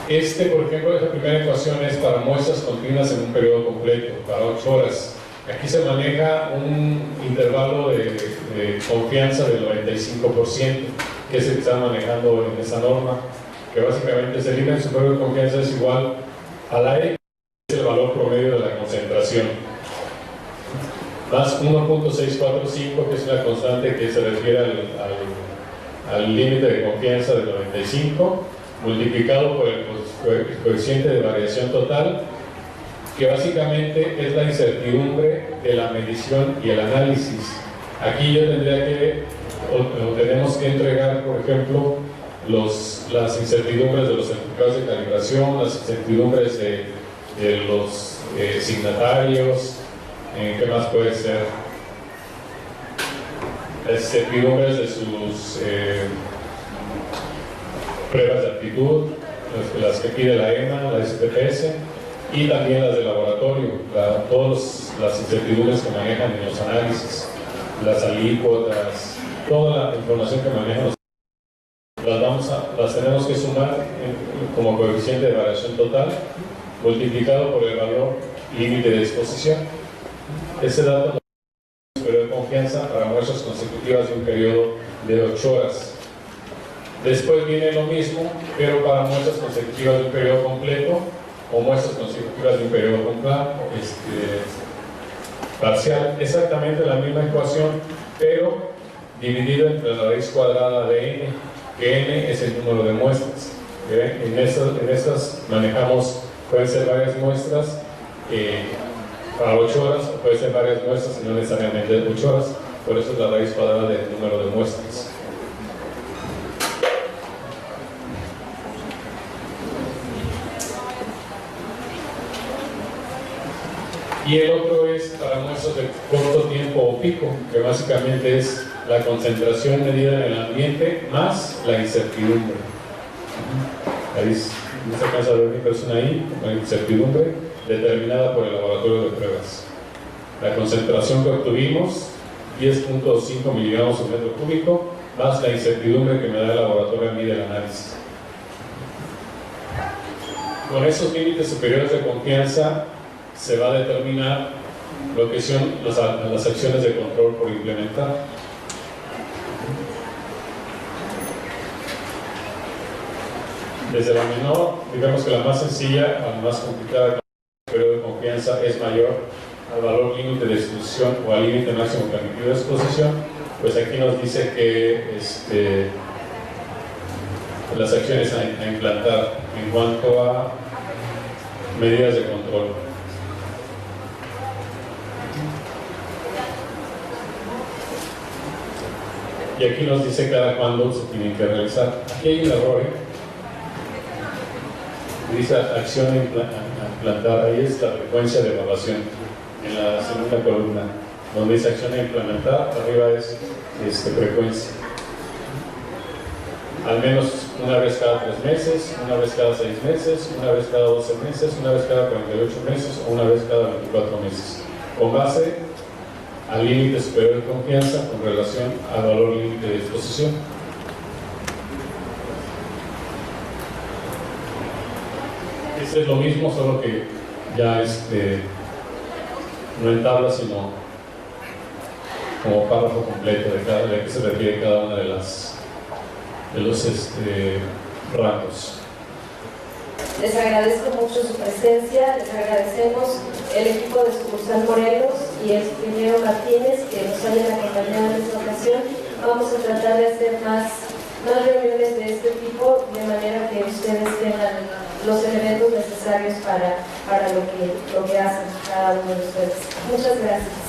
Por ejemplo, esta primera ecuación es para muestras continuas en un periodo completo, para 8 horas. Aquí se maneja un intervalo de confianza del 95%, que es el que está manejando en esta norma, que básicamente es el límite superior de confianza es igual a la E, que es el valor promedio de la concentración, más 1.645, que es una constante que se refiere al límite de confianza de 95, multiplicado por el coeficiente de variación total, que básicamente es la incertidumbre de la medición y el análisis. Aquí yo tendría que, o tenemos que entregar, por ejemplo, las incertidumbres de los certificados de calibración, las incertidumbres de los signatarios, ¿qué más puede ser? Las incertidumbres de sus pruebas de aptitud, las que pide la EMA, la SPPS, y también las de laboratorio, todas las incertidumbres que manejan en los análisis, las alícuotas, toda la información que manejan las tenemos que sumar como coeficiente de variación total multiplicado por el valor límite de exposición. Ese dato nos da un periodo de confianza para muestras consecutivas de un periodo de 8 horas. Después viene lo mismo, pero para muestras consecutivas de un periodo completo o muestras consecutivas de un periodo parcial. Exactamente la misma ecuación, pero dividido entre la raíz cuadrada de n, que n es el número de muestras. En estas manejamos, pueden ser varias muestras para 8 horas, o pueden ser varias muestras y no necesariamente 8 horas, por eso es la raíz cuadrada del número de muestras. Y el otro es para muestras de corto tiempo o pico, que básicamente es la concentración medida en el ambiente más la incertidumbre. Ahí no se alcanza a ver mi persona ahí, con la incertidumbre determinada por el laboratorio de pruebas. La concentración que obtuvimos, 10.5 miligramos por metro cúbico, más la incertidumbre que me da el laboratorio a mí del análisis. Con esos límites superiores de confianza se va a determinar lo que son las acciones de control por implementar. Desde la menor, digamos que la más sencilla a la más complicada, el periodo de confianza es mayor al valor límite de exposición o al límite máximo permitido de exposición, pues aquí nos dice que las acciones a implantar en cuanto a medidas de control. Y aquí nos dice cada cuándo se tienen que realizar. Aquí hay un error, dice acción a implantar, ahí es la frecuencia de evaluación, en la segunda columna, donde dice acción a implementar, arriba es frecuencia. Al menos una vez cada 3 meses, una vez cada 6 meses, una vez cada 12 meses, una vez cada 48 meses o una vez cada 24 meses, con base al límite superior de confianza con relación al valor límite de exposición. Este es lo mismo, solo que ya no en tabla, sino como párrafo completo de qué se refiere cada una de los rangos. Les agradezco mucho su presencia, les agradecemos el equipo de Sucursal Morelos y el ingeniero Martínez que nos hayan acompañado en esta ocasión. Vamos a tratar de hacer más reuniones de este tipo, de manera que ustedes tengan los elementos necesarios para lo que hacen cada uno de ustedes. Muchas gracias.